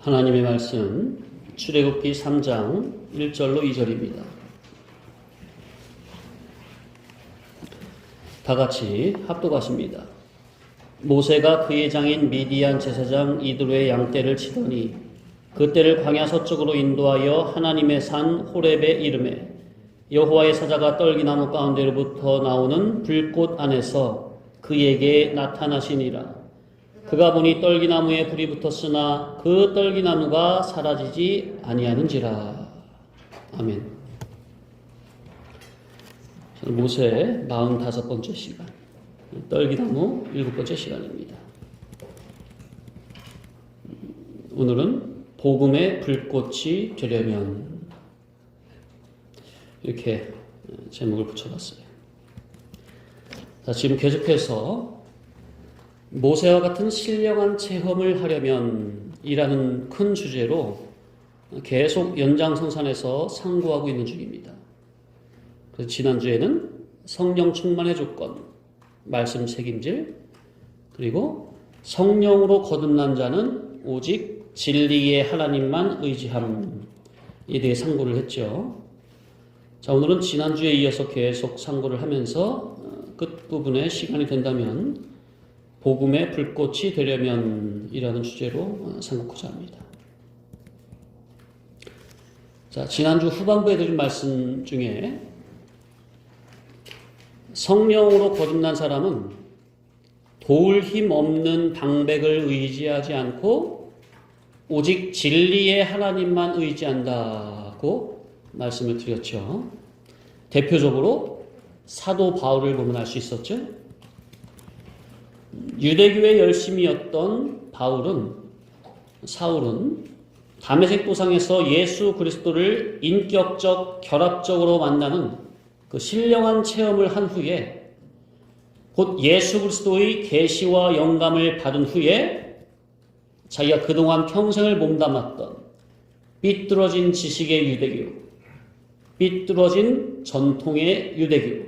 하나님의 말씀 출애굽기 3장 1절로 2절입니다. 다 같이 합독하십니다. 모세가 그의 장인 미디안 제사장 이드로의 양떼를 치더니 그 떼를 광야 서쪽으로 인도하여 하나님의 산 호렙에 이르매 여호와의 사자가 떨기나무 가운데로부터 나오는 불꽃 안에서 그에게 나타나시니라. 그가 보니 떨기나무에 불이 붙었으나 그 떨기나무가 사라지지 아니하는지라. 아멘. 모세 45번째 시간, 떨기나무 7번째 시간입니다. 오늘은 복음의 불꽃이 되려면, 이렇게 제목을 붙여봤어요. 자, 지금 계속해서 모세와 같은 신령한 체험을 하려면 이라는 큰 주제로 계속 연장성산에서 상고하고 있는 중입니다. 그래서 지난주에는 성령 충만의 조건, 말씀 책임질, 그리고 성령으로 거듭난 자는 오직 진리의 하나님만 의지함에 대해 상고를 했죠. 자, 오늘은 지난주에 이어서 계속 상고를 하면서 끝부분에 시간이 된다면 복음의 불꽃이 되려면 이라는 주제로 상고하고자 합니다. 자, 지난주 후반부에 드린 말씀 중에 성령으로 거듭난 사람은 도울 힘 없는 방백을 의지하지 않고 오직 진리의 하나님만 의지한다고 말씀을 드렸죠. 대표적으로 사도 바울을 보면 알 수 있었죠. 유대교의 열심이었던 사울은 다메섹 도상에서 예수 그리스도를 인격적 결합적으로 만나는 그 신령한 체험을 한 후에 곧 예수 그리스도의 계시와 영감을 받은 후에 자기가 그동안 평생을 몸담았던 삐뚤어진 지식의 유대교, 삐뚤어진 전통의 유대교,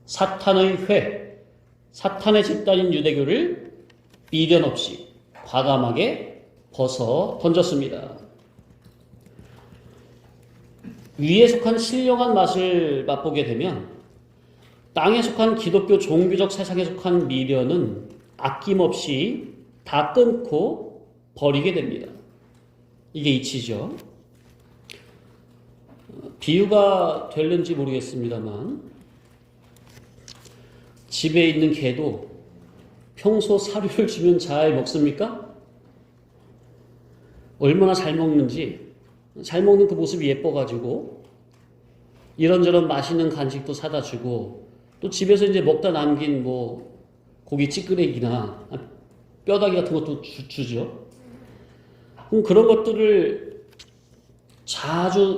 사탄의 사탄의 집단인 유대교를 미련 없이 과감하게 벗어 던졌습니다. 위에 속한 신령한 맛을 맛보게 되면 땅에 속한 기독교 종교적 세상에 속한 미련은 아낌없이 다 끊고 버리게 됩니다. 이게 이치죠. 비유가 될는지 모르겠습니다만 집에 있는 개도 평소 사료를 주면 잘 먹습니까? 얼마나 잘 먹는지, 잘 먹는 그 모습이 예뻐가지고 이런저런 맛있는 간식도 사다 주고 또 집에서 이제 먹다 남긴 고기 찌끄레기나 뼈다귀 같은 것도 주죠. 그럼 그런 것들을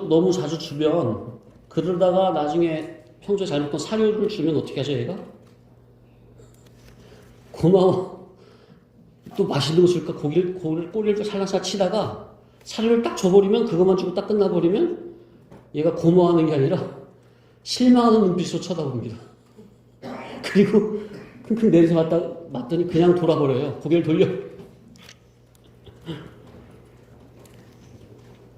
너무 자주 주면 그러다가 나중에 평소에 잘 먹던 사료를 주면 어떻게 하죠, 얘가? 고마워. 또 맛있는 거 줄까? 꼬리를 살랑살랑 치다가 사료를 딱 줘버리면 그것만 주고 딱 끝나버리면 얘가 고마워하는 게 아니라 실망하는 눈빛으로 쳐다봅니다. 그리고 킁킁 내리서 맞더니 그냥 돌아버려요. 고개를 돌려.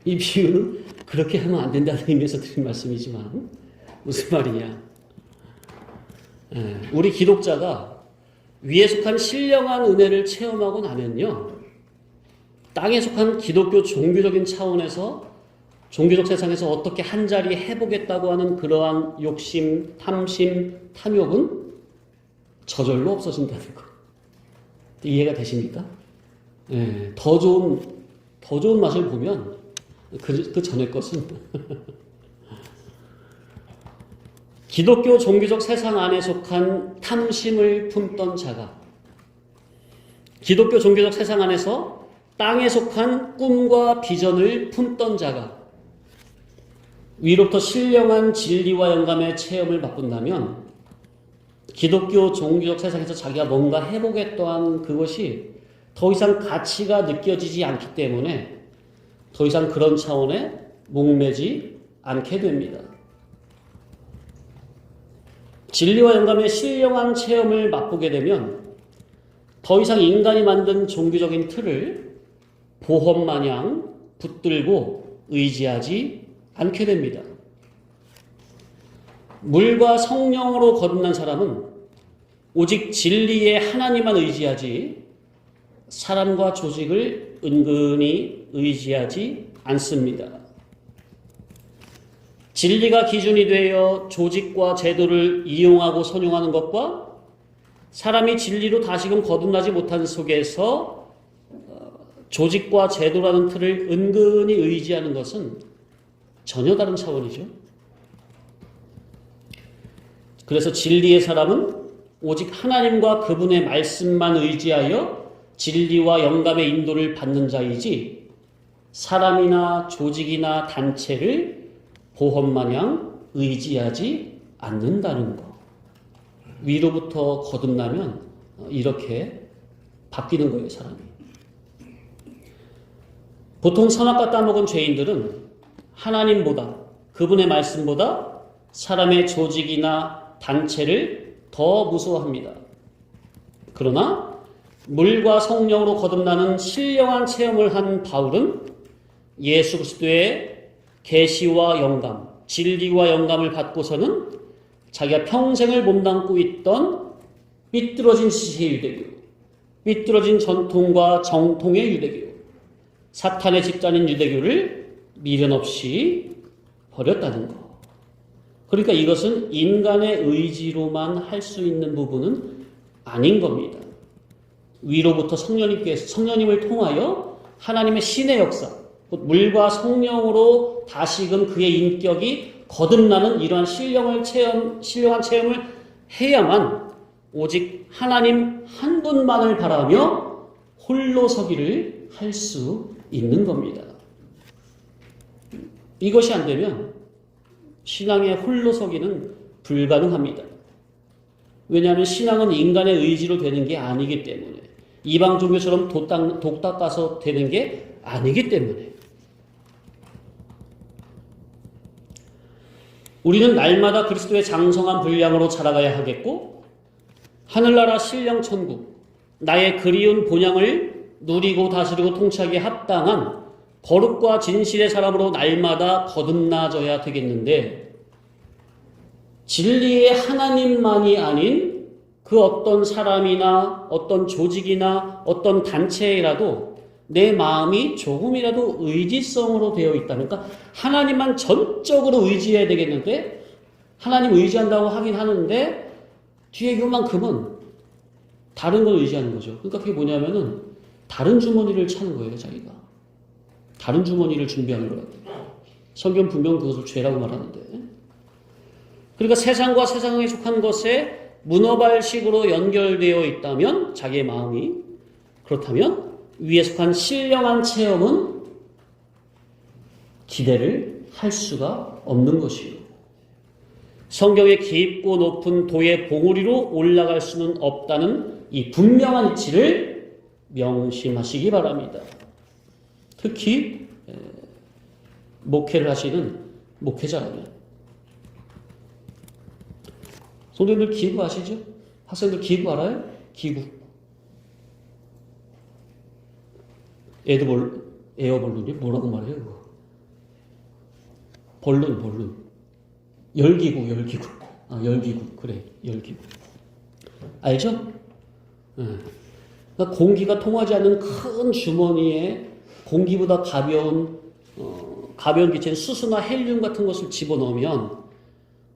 이 비유는 그렇게 하면 안 된다는 의미에서 드린 말씀이지만 무슨 말이냐. 우리 기독자가 위에 속한 신령한 은혜를 체험하고 나면요, 땅에 속한 기독교 종교적인 차원에서 종교적 세상에서 어떻게 한 자리 해보겠다고 하는 그러한 욕심, 탐심, 탐욕은 저절로 없어진다는 거. 이해가 되십니까? 더 좋은 맛을 보면 그 전의 것은 기독교 종교적 세상 안에 속한 탐심을 품던 자가 기독교 종교적 세상 안에서 땅에 속한 꿈과 비전을 품던 자가 위로부터 신령한 진리와 영감의 체험을 맛본다면 기독교 종교적 세상에서 자기가 뭔가 해보겠다는 그것이 더 이상 가치가 느껴지지 않기 때문에 더 이상 그런 차원에 목매지 않게 됩니다. 진리와 영감의 신령한 체험을 맛보게 되면 더 이상 인간이 만든 종교적인 틀을 보험 마냥 붙들고 의지하지 않게 됩니다. 물과 성령으로 거듭난 사람은 오직 진리의 하나님만 의지하지 사람과 조직을 은근히 의지하지 않습니다. 진리가 기준이 되어 조직과 제도를 이용하고 선용하는 것과 사람이 진리로 다시금 거듭나지 못한 속에서 조직과 제도라는 틀을 은근히 의지하는 것은 전혀 다른 차원이죠. 그래서 진리의 사람은 오직 하나님과 그분의 말씀만 의지하여 진리와 영감의 인도를 받는 자이지 사람이나 조직이나 단체를 보험마냥 의지하지 않는다는 것. 위로부터 거듭나면 이렇게 바뀌는 거예요, 사람이. 보통 선악과 따먹은 죄인들은 하나님보다, 그분의 말씀보다 사람의 조직이나 단체를 더 무서워합니다. 그러나 물과 성령으로 거듭나는 신령한 체험을 한 바울은 예수 그리스도의 계시와 영감, 진리와 영감을 받고서는 자기가 평생을 몸담고 있던 삐뚤어진 시세 유대교, 삐뚤어진 전통과 정통의 유대교, 사탄의 집단인 유대교를 미련 없이 버렸다는 것. 그러니까 이것은 인간의 의지로만 할 수 있는 부분은 아닌 겁니다. 위로부터 성령님을 통하여 하나님의 신의 역사, 곧 물과 성령으로 다시금 그의 인격이 거듭나는 이러한 신령한 체험을 해야만 오직 하나님 한 분만을 바라며 홀로 서기를 할 수 있는 겁니다. 이것이 안 되면 신앙의 홀로 서기는 불가능합니다. 왜냐하면 신앙은 인간의 의지로 되는 게 아니기 때문에, 이방 종교처럼 독딱 가서 되는 게 아니기 때문에. 우리는 날마다 그리스도의 장성한 분량으로 자라가야 하겠고, 하늘나라 신령 천국, 나의 그리운 본향을 누리고 다스리고 통치하기에 합당한 거룩과 진실의 사람으로 날마다 거듭나져야 되겠는데, 진리의 하나님만이 아닌 그 어떤 사람이나 어떤 조직이나 어떤 단체라도 내 마음이 조금이라도 의지성으로 되어 있다면, 그러니까 하나님만 전적으로 의지해야 되겠는데, 하나님 의지한다고 하긴 하는데 뒤에 요만큼은 다른 걸 의지하는 거죠. 그러니까 그게 뭐냐면은 다른 주머니를 차는 거예요, 자기가. 다른 주머니를 준비하는 거예요. 성경 분명 그것을 죄라고 말하는데. 그러니까 세상과 세상에 속한 것에 문어발식으로 연결되어 있다면, 자기의 마음이, 그렇다면 위에 속한 신령한 체험은 기대를 할 수가 없는 것이요. 성경의 깊고 높은 도의 봉우리로 올라갈 수는 없다는 이 분명한 이치를 명심하시기 바랍니다. 특히 목회를 하시는 목회자라면. 성도님들 기구 아시죠? 학생들 기구 알아요? 기구. 에어볼룬이 뭐라고 말해요? 그거? 볼룬. 열기구. 열기구. 그래, 열기구. 알죠? 그러니까 공기가 통하지 않는 큰 주머니에 공기보다 가벼운 기체인 수소나 헬륨 같은 것을 집어넣으면,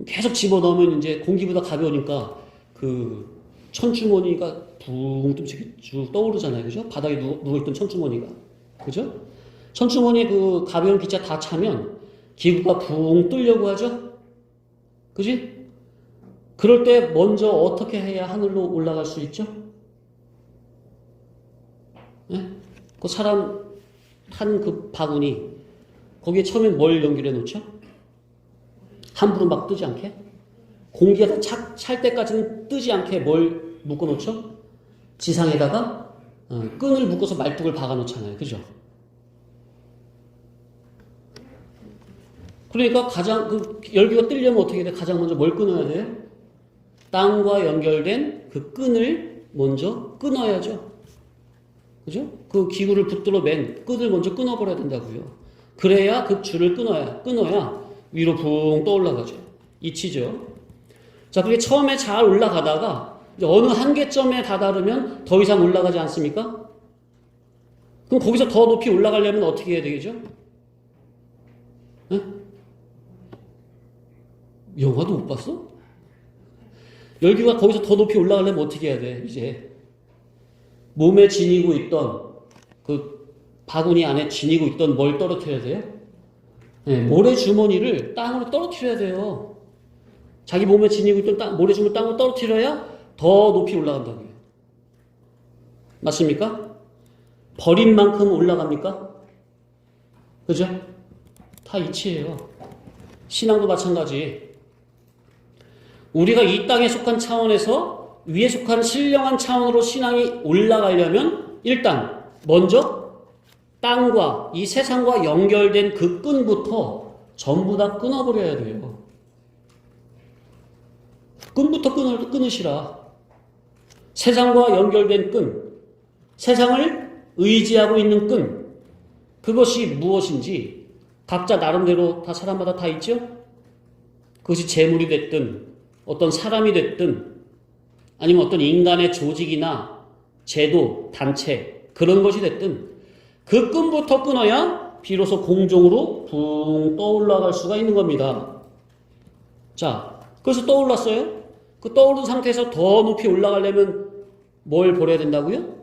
계속 집어넣으면 이제 공기보다 가벼우니까 그 천주머니가 붕 쭉 떠오르잖아요. 그죠? 바닥에 누워있던 천주머니가. 그죠? 천주머니에 그 가벼운 기체 다 차면 기구가 붕 뜨려고 하죠? 그지? 그럴 때 먼저 어떻게 해야 하늘로 올라갈 수 있죠? 네? 그 사람 탄 그 바구니, 거기에 처음에 뭘 연결해 놓죠? 함부로 막 뜨지 않게? 공기가 다 찰 때까지는 뜨지 않게 뭘 묶어 놓죠? 지상에다가 끈을 묶어서 말뚝을 박아 놓잖아요. 그죠? 그러니까 가장 열기가 뜨려면 어떻게 돼? 가장 먼저 뭘 끊어야 돼요? 땅과 연결된 그 끈을 먼저 끊어야죠. 그죠? 그 기구를 붙들어 맨 끈을 먼저 끊어버려야 된다고요. 그래야 그 줄을 끊어야 위로 붕 떠올라가죠. 이치죠. 자, 그게 처음에 잘 올라가다가 이제 어느 한계점에 다다르면 더 이상 올라가지 않습니까? 그럼 거기서 더 높이 올라가려면 어떻게 해야 되겠죠? 네? 영화도 못 봤어? 열기가 거기서 더 높이 올라가려면 어떻게 해야 돼? 이제 몸에 지니고 있던 그 바구니 안에 지니고 있던 뭘 떨어뜨려야 돼요? 네, 모래주머니를 땅으로 떨어뜨려야 돼요. 자기 몸에 지니고 있던 모래주머니 땅으로 떨어뜨려야 더 높이 올라간다고요. 맞습니까? 버린 만큼 올라갑니까? 그죠? 다 이치예요. 신앙도 마찬가지. 우리가 이 땅에 속한 차원에서 위에 속한 신령한 차원으로 신앙이 올라가려면 일단 먼저 땅과 이 세상과 연결된 그 끈부터 전부 다 끊어버려야 돼요. 끈부터 끊으시라. 세상과 연결된 끈, 세상을 의지하고 있는 끈, 그것이 무엇인지 각자 나름대로 다 사람마다 다 있죠? 그것이 재물이 됐든 어떤 사람이 됐든 아니면 어떤 인간의 조직이나 제도, 단체 그런 것이 됐든 그 끈부터 끊어야 비로소 공중으로 붕 떠올라갈 수가 있는 겁니다. 자, 그래서 떠올랐어요? 그 떠오른 상태에서 더 높이 올라가려면 뭘 버려야 된다고요?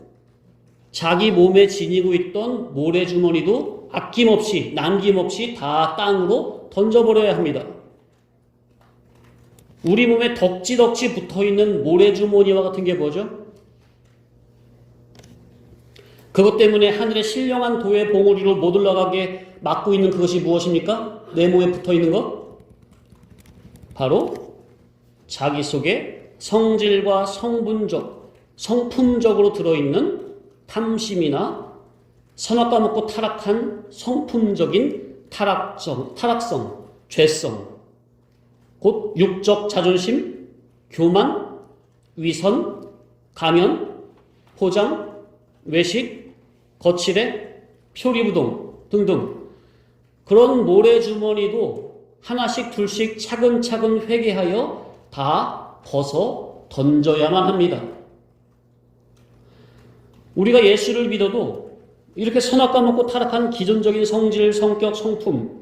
자기 몸에 지니고 있던 모래주머니도 아낌없이 남김없이 다 땅으로 던져버려야 합니다. 우리 몸에 덕지덕지 붙어있는 모래주머니와 같은 게 뭐죠? 그것 때문에 하늘의 신령한 도의 봉우리로 못 올라가게 막고 있는 그것이 무엇입니까? 내 몸에 붙어있는 것? 바로 자기 속에 성질과 성품적으로 들어있는 탐심이나 선악과 먹고 타락한 성품적인 타락성, 죄성, 곧 육적 자존심, 교만, 위선, 가면, 포장, 외식, 거칠애, 표리부동 등등 그런 모래주머니도 하나씩 둘씩 차근차근 회개하여 다 벗어 던져야만 합니다. 우리가 예수를 믿어도 이렇게 선악과 먹고 타락한 기존적인 성질, 성격, 성품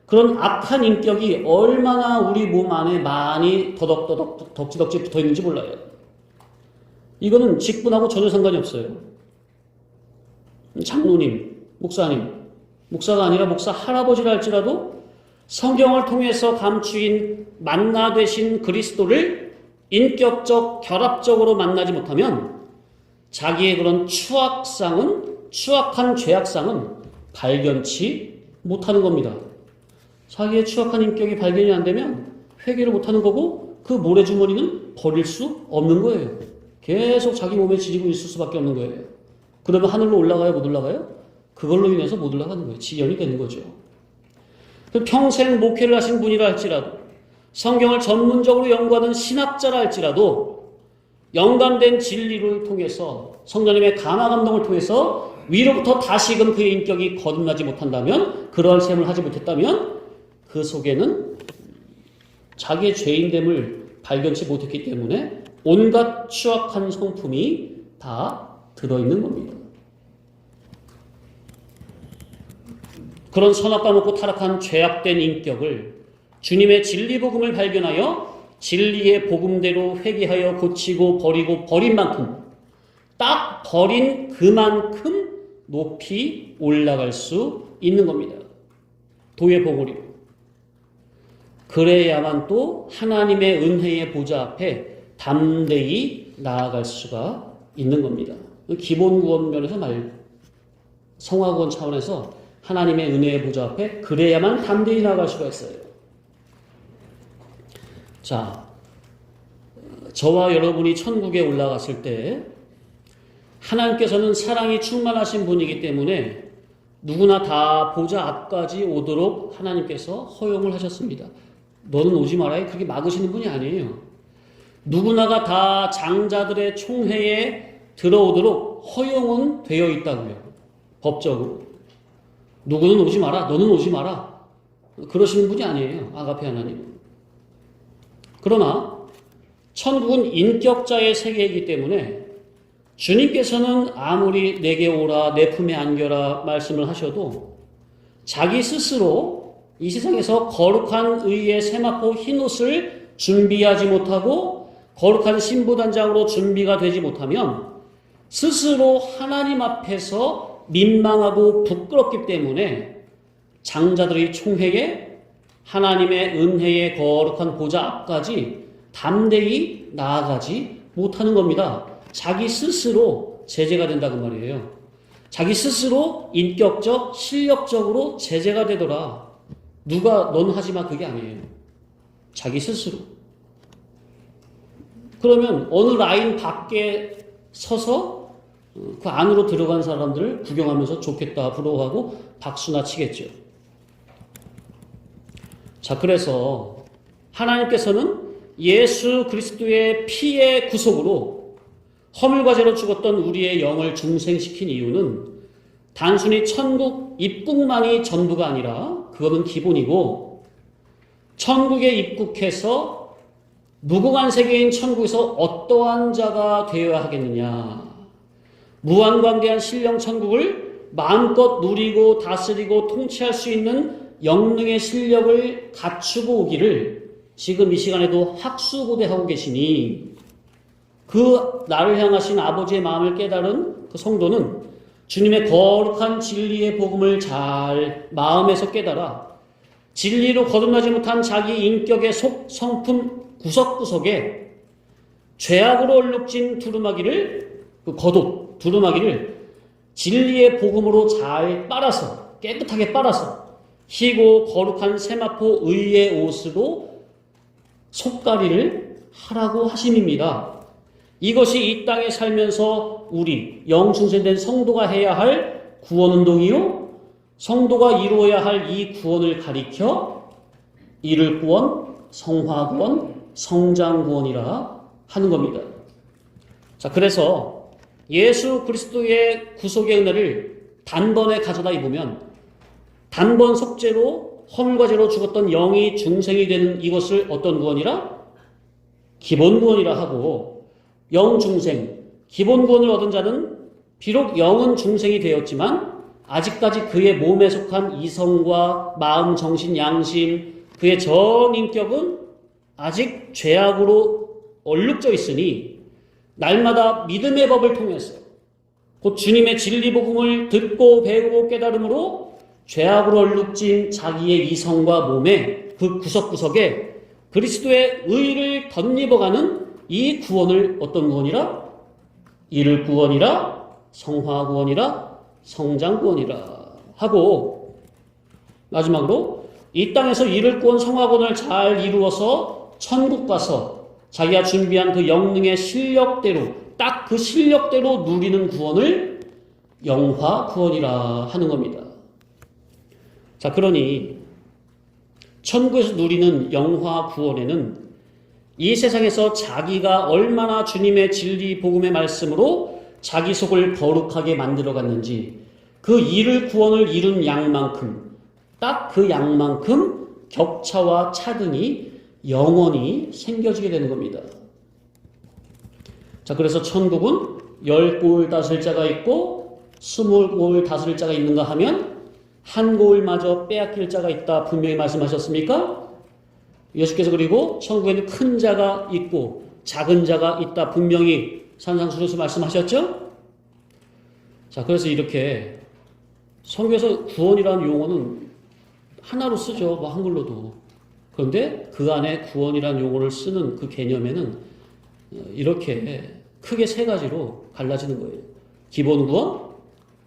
그런 악한 인격이 얼마나 우리 몸 안에 많이 덕지덕지 붙어있는지 몰라요. 이거는 직분하고 전혀 상관이 없어요. 장로님, 목사님, 목사가 아니라 목사 할아버지라 할지라도 성경을 통해서 감추인 만나 되신 그리스도를 인격적, 결합적으로 만나지 못하면 자기의 그런 추악한 죄악상은 발견치 못하는 겁니다. 자기의 추악한 인격이 발견이 안 되면 회개를 못하는 거고 그 모래주머니는 버릴 수 없는 거예요. 계속 자기 몸에 지니고 있을 수밖에 없는 거예요. 그러면 하늘로 올라가요? 못 올라가요? 그걸로 인해서 못 올라가는 거예요. 지연이 되는 거죠. 평생 목회를 하신 분이라 할지라도 성경을 전문적으로 연구하는 신학자라 할지라도 영감된 진리를 통해서 성령님의 감화 감동을 통해서 위로부터 다시금 그의 인격이 거듭나지 못한다면 그러한 셈을 하지 못했다면 그 속에는 자기의 죄인됨을 발견치 못했기 때문에 온갖 추악한 성품이 다 들어있는 겁니다. 그런 선악과 먹고 타락한 죄악된 인격을 주님의 진리 복음을 발견하여 진리의 복음대로 회개하여 고치고 버리고 버린 만큼 딱 버린 그만큼 높이 올라갈 수 있는 겁니다. 도의 봉우리로. 그래야만 또 하나님의 은혜의 보좌 앞에 담대히 나아갈 수가 있는 겁니다. 기본 구원 면에서 성화구원 차원에서 하나님의 은혜의 보좌 앞에 그래야만 담대히 나아갈 수가 있어요. 자, 저와 여러분이 천국에 올라갔을 때 하나님께서는 사랑이 충만하신 분이기 때문에 누구나 다 보좌 앞까지 오도록 하나님께서 허용을 하셨습니다. 너는 오지 말아요. 그렇게 막으시는 분이 아니에요. 누구나가 다 장자들의 총회에 들어오도록 허용은 되어 있다고요. 법적으로. 누구는 오지 마라. 너는 오지 마라. 그러시는 분이 아니에요. 아가페 하나님은. 그러나 천국은 인격자의 세계이기 때문에 주님께서는 아무리 내게 오라 내 품에 안겨라 말씀을 하셔도 자기 스스로 이 세상에서 거룩한 의의 세마포 흰옷을 준비하지 못하고 거룩한 신부단장으로 준비가 되지 못하면 스스로 하나님 앞에서 민망하고 부끄럽기 때문에 장자들의 총회에 하나님의 은혜의 거룩한 보좌 앞까지 담대히 나아가지 못하는 겁니다. 자기 스스로 제재가 된다고 말이에요. 자기 스스로 인격적, 실력적으로 제재가 되더라. 누가 넌 하지마 그게 아니에요. 자기 스스로. 그러면 어느 라인 밖에 서서 그 안으로 들어간 사람들을 구경하면서 좋겠다 부러워하고 박수나 치겠죠. 자, 그래서 하나님께서는 예수 그리스도의 피의 구속으로 허물과 죄로 죽었던 우리의 영을 중생시킨 이유는 단순히 천국 입국만이 전부가 아니라 그거는 기본이고 천국에 입국해서 무궁한 세계인 천국에서 어떠한 자가 되어야 하겠느냐. 무한관대한 신령 천국을 마음껏 누리고 다스리고 통치할 수 있는 영능의 실력을 갖추고 오기를 지금 이 시간에도 학수고대하고 계시니 그 나를 향하신 아버지의 마음을 깨달은 그 성도는 주님의 거룩한 진리의 복음을 잘 마음에서 깨달아 진리로 거듭나지 못한 자기 인격의 성품 구석구석에 죄악으로 얼룩진 두루마기를 그 겉옷 두루마기를 진리의 복음으로 잘 빨아서 깨끗하게 빨아서 희고 거룩한 세마포 의의 옷으로 속가리를 하라고 하심입니다. 이것이 이 땅에 살면서 우리 영중생된 성도가 해야 할 구원운동이요 성도가 이루어야 할 이 구원을 가리켜 이를 구원, 성화 구원, 성장 구원이라 하는 겁니다. 자, 그래서 예수 그리스도의 구속의 은혜를 단번에 가져다 입으면 단번 속죄로 허물과 죄로 죽었던 영이 중생이 되는 이것을 어떤 구원이라? 기본 구원이라 하고 영중생, 기본 구원을 얻은 자는 비록 영은 중생이 되었지만 아직까지 그의 몸에 속한 이성과 마음, 정신, 양심, 그의 전 인격은 아직 죄악으로 얼룩져 있으니 날마다 믿음의 법을 통해서 곧 주님의 진리 복음을 듣고 배우고 깨달음으로 죄악으로 얼룩진 자기의 이성과 몸의 그 구석구석에 그리스도의 의를 덧입어가는 이 구원을 어떤 구원이라? 이를 구원이라, 성화 구원이라, 성장 구원이라 하고 마지막으로 이 땅에서 이를 구원, 성화 구원을 잘 이루어서 천국 가서 자기가 준비한 그 영능의 실력대로 딱 그 실력대로 누리는 구원을 영화 구원이라 하는 겁니다. 자, 그러니 천국에서 누리는 영화 구원에는 이 세상에서 자기가 얼마나 주님의 진리 복음의 말씀으로 자기 속을 거룩하게 만들어갔는지 그 이를 구원을 이룬 양만큼 딱 그 양만큼 격차와 차등이 영원히 생겨지게 되는 겁니다. 자, 그래서 천국은 10고을 다스릴 자가 있고 20고을 다스릴 자가 있는가 하면 한 고을마저 빼앗길 자가 있다 분명히 말씀하셨습니까? 예수께서 그리고 천국에는 큰 자가 있고 작은 자가 있다 분명히 산상수훈에서 말씀하셨죠? 자, 그래서 이렇게 성경에서 구원이라는 용어는 하나로 쓰죠. 뭐 한글로도. 그런데 그 안에 구원이라는 용어를 쓰는 그 개념에는 이렇게 크게 세 가지로 갈라지는 거예요. 기본 구원,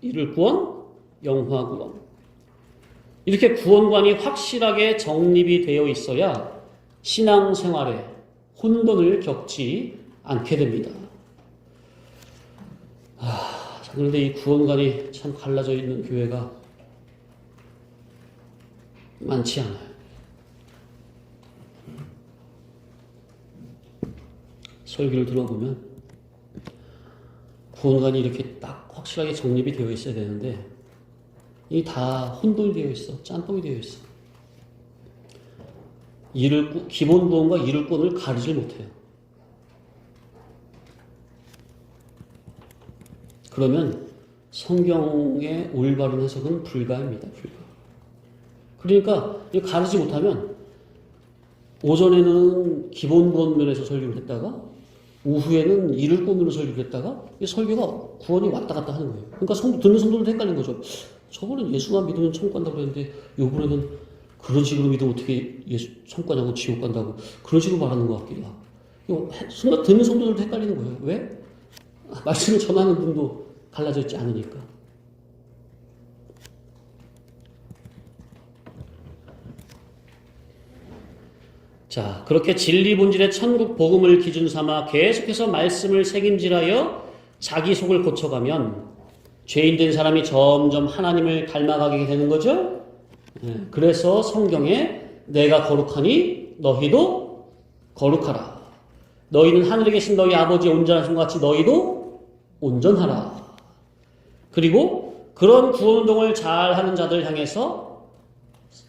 이를 구원, 영화 구원. 이렇게 구원관이 확실하게 정립이 되어 있어야 신앙생활에 혼돈을 겪지 않게 됩니다. 그런데 이 구원관이 참 갈라져 있는 교회가 많지 않아요. 설교를 들어보면 구원관이 이렇게 딱 확실하게 정립이 되어 있어야 되는데 이 다 혼돈이 되어 있어. 짬뽕이 되어 있어. 기본 구원과 이룰 구원을 가리질 못해요. 그러면 성경의 올바른 해석은 불가입니다. 불가. 그러니까 이 가리지 못하면 오전에는 기본 구원 면에서 설교를 했다가 오후에는 이룰 구원으로 설교를 했다가 이 설교가 구원이 왔다 갔다 하는 거예요. 그러니까 듣는 성도들 헷갈린 거죠. 저번엔 예수만 믿으면 천국 간다고 그랬는데 이번에는 그런 식으로 믿으면 어떻게 천국 가냐고 지옥 간다고 그런 식으로 말하는 것 같기도 하고. 순간 듣는 성도들도 헷갈리는 거예요. 왜? 말씀을 전하는 분도 갈라져 있지 않으니까. 자, 그렇게 진리 본질의 천국 복음을 기준 삼아 계속해서 말씀을 새김질하여 자기 속을 고쳐가면 죄인된 사람이 점점 하나님을 닮아가게 되는 거죠. 그래서 성경에 내가 거룩하니 너희도 거룩하라. 너희는 하늘에 계신 너희 아버지의 온전하신 것 같이 너희도 온전하라. 그리고 그런 구원운동을 잘하는 자들 향해서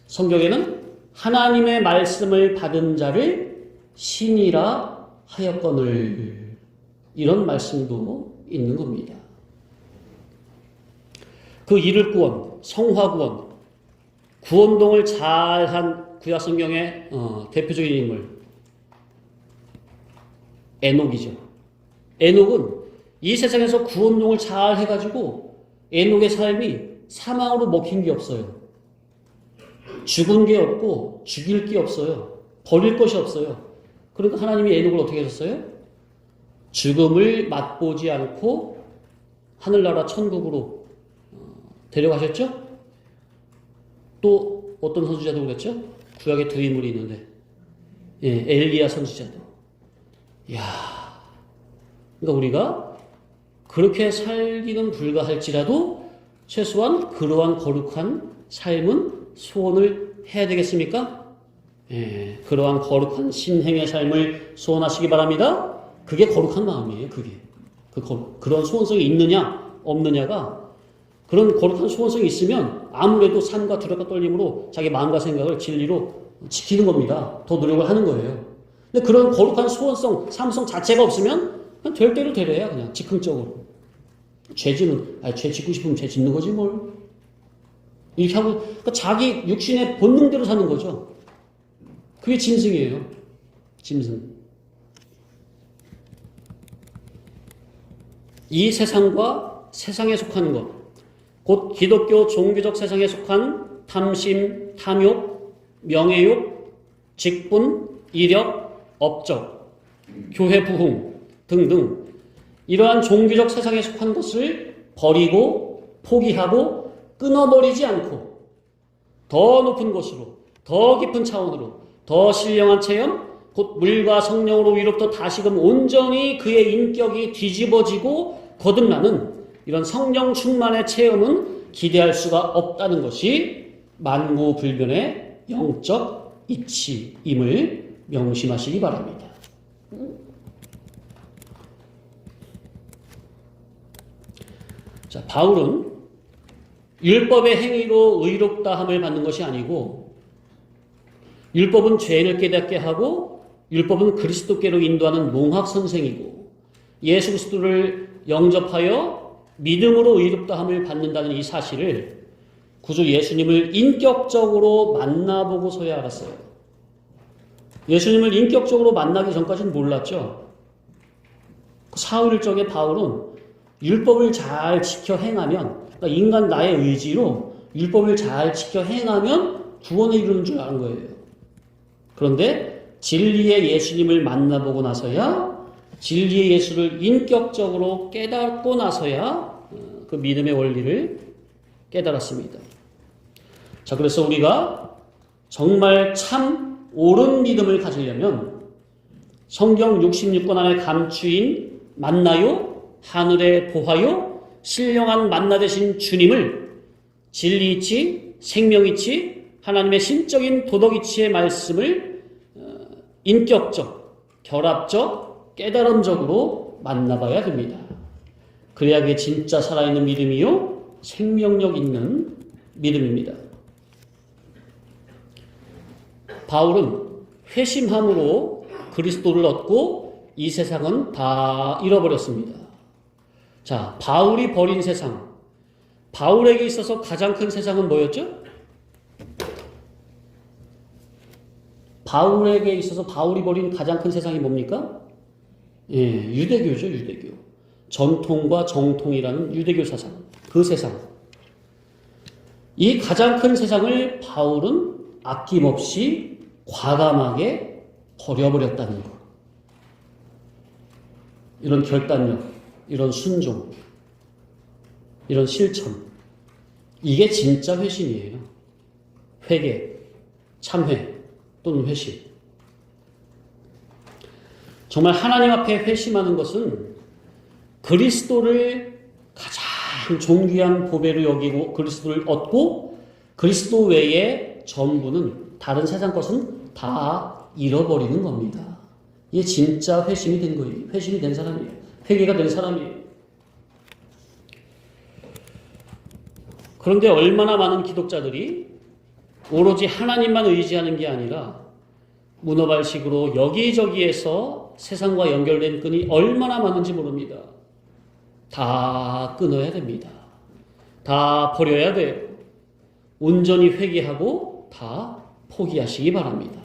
성경에는 하나님의 말씀을 받은 자를 신이라 하였거늘 이런 말씀도 있는 겁니다. 그 이를 구원, 성화 구원, 구원동을 잘한 구약 성경의 대표적인 인물 에녹이죠. 에녹은 이 세상에서 구원동을 잘 해가지고 에녹의 삶이 사망으로 먹힌 게 없어요. 죽은 게 없고 죽일 게 없어요. 버릴 것이 없어요. 그러니까 하나님이 에녹을 어떻게 하셨어요? 죽음을 맛보지 않고 하늘나라 천국으로 데려가셨죠? 또 어떤 선지자도 그랬죠? 구약에 두 인물이 있는데 엘리야 선지자도. 이야, 그러니까 우리가 그렇게 살기는 불가할지라도 최소한 그러한 거룩한 삶은 소원을 해야 되겠습니까? 그러한 거룩한 신행의 삶을 소원하시기 바랍니다. 그게 거룩한 마음이에요. 그게 그런 소원성이 있느냐 없느냐가, 그런 거룩한 소원성이 있으면 아무래도 삶과 두렵과 떨림으로 자기 마음과 생각을 진리로 지키는 겁니다. 더 노력을 하는 거예요. 근데 그런 거룩한 소원성, 삶성 자체가 없으면 그냥 될 대로 되래야 그냥 즉흥적으로. 죄 짓고 싶으면 죄 짓는 거지 뭘. 이렇게 하고 그러니까 자기 육신의 본능대로 사는 거죠. 그게 짐승이에요. 짐승. 이 세상과 세상에 속하는 것, 곧 기독교 종교적 세상에 속한 탐심, 탐욕, 명예욕, 직분, 이력, 업적, 교회 부흥 등등 이러한 종교적 세상에 속한 것을 버리고 포기하고 끊어버리지 않고 더 높은 곳으로, 더 깊은 차원으로, 더 신령한 체험, 곧 물과 성령으로 위로부터 다시금 온전히 그의 인격이 뒤집어지고 거듭나는 이런 성령 충만의 체험은 기대할 수가 없다는 것이 만고불변의 영적 이치임을 명심하시기 바랍니다. 자, 바울은 율법의 행위로 의롭다함을 받는 것이 아니고, 율법은 죄인을 깨닫게 하고 율법은 그리스도께로 인도하는 몽학 선생이고, 예수 그리스도를 영접하여 믿음으로 의롭다함을 받는다는 이 사실을 구주 예수님을 인격적으로 만나보고서야 알았어요. 예수님을 인격적으로 만나기 전까지는 몰랐죠. 사흘 일정의 바울은 율법을 잘 지켜 행하면, 그러니까 인간 나의 의지로 율법을 잘 지켜 행하면 구원에 이르는 줄 아는 거예요. 그런데 진리의 예수님을 만나보고 나서야, 진리의 예수를 인격적으로 깨닫고 나서야 그 믿음의 원리를 깨달았습니다. 자, 그래서 우리가 정말 참 옳은 믿음을 가지려면 성경 66권 안에 감추인 만나요, 하늘의 보화요, 신령한 만나 되신 주님을 진리이치, 생명이치, 하나님의 신적인 도덕이치의 말씀을 인격적, 결합적, 깨달음적으로 만나봐야 됩니다. 그래야 그게 진짜 살아있는 믿음이요 생명력 있는 믿음입니다. 바울은 회심함으로 그리스도를 얻고 이 세상은 다 잃어버렸습니다. 자, 바울이 버린 세상. 바울에게 있어서 가장 큰 세상은 뭐였죠? 바울에게 있어서 바울이 버린 가장 큰 세상이 뭡니까? 예, 유대교죠, 유대교. 전통과 정통이라는 유대교 사상. 그 세상. 이 가장 큰 세상을 바울은 아낌없이 과감하게 버려버렸다는 것. 이런 결단력, 이런 순종, 이런 실천. 이게 진짜 회심이에요. 회개, 참회 또는 회심. 정말 하나님 앞에 회심하는 것은 그리스도를 가장 존귀한 보배로 여기고 그리스도를 얻고 그리스도 외에 전부는 다른 세상 것은 다 잃어버리는 겁니다. 이게 진짜 회심이 된 거예요. 회심이 된 사람이에요. 회개가 된 사람이에요. 그런데 얼마나 많은 기독자들이 오로지 하나님만 의지하는 게 아니라 문어발식으로 여기저기에서 세상과 연결된 끈이 얼마나 많은지 모릅니다. 다 끊어야 됩니다. 다 버려야 돼요. 온전히 회개하고 다 포기하시기 바랍니다.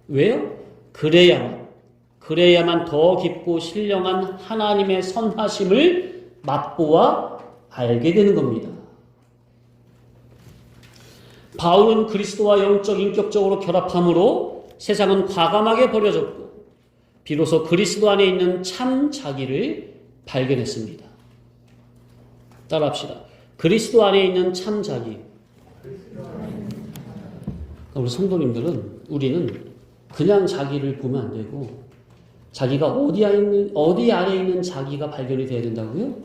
왜요? 그래야만 더 깊고 신령한 하나님의 선하심을 맛보아 알게 되는 겁니다. 바울은 그리스도와 영적 인격적으로 결합함으로 세상은 과감하게 버려졌고 비로소 그리스도 안에 있는 참 자기를 발견했습니다. 따라합시다. 그리스도 안에 있는 참 자기. 우리 성도님들은 우리는 그냥 자기를 보면 안 되고 자기가 어디 안에 있는 자기가 발견이 돼야 된다고요?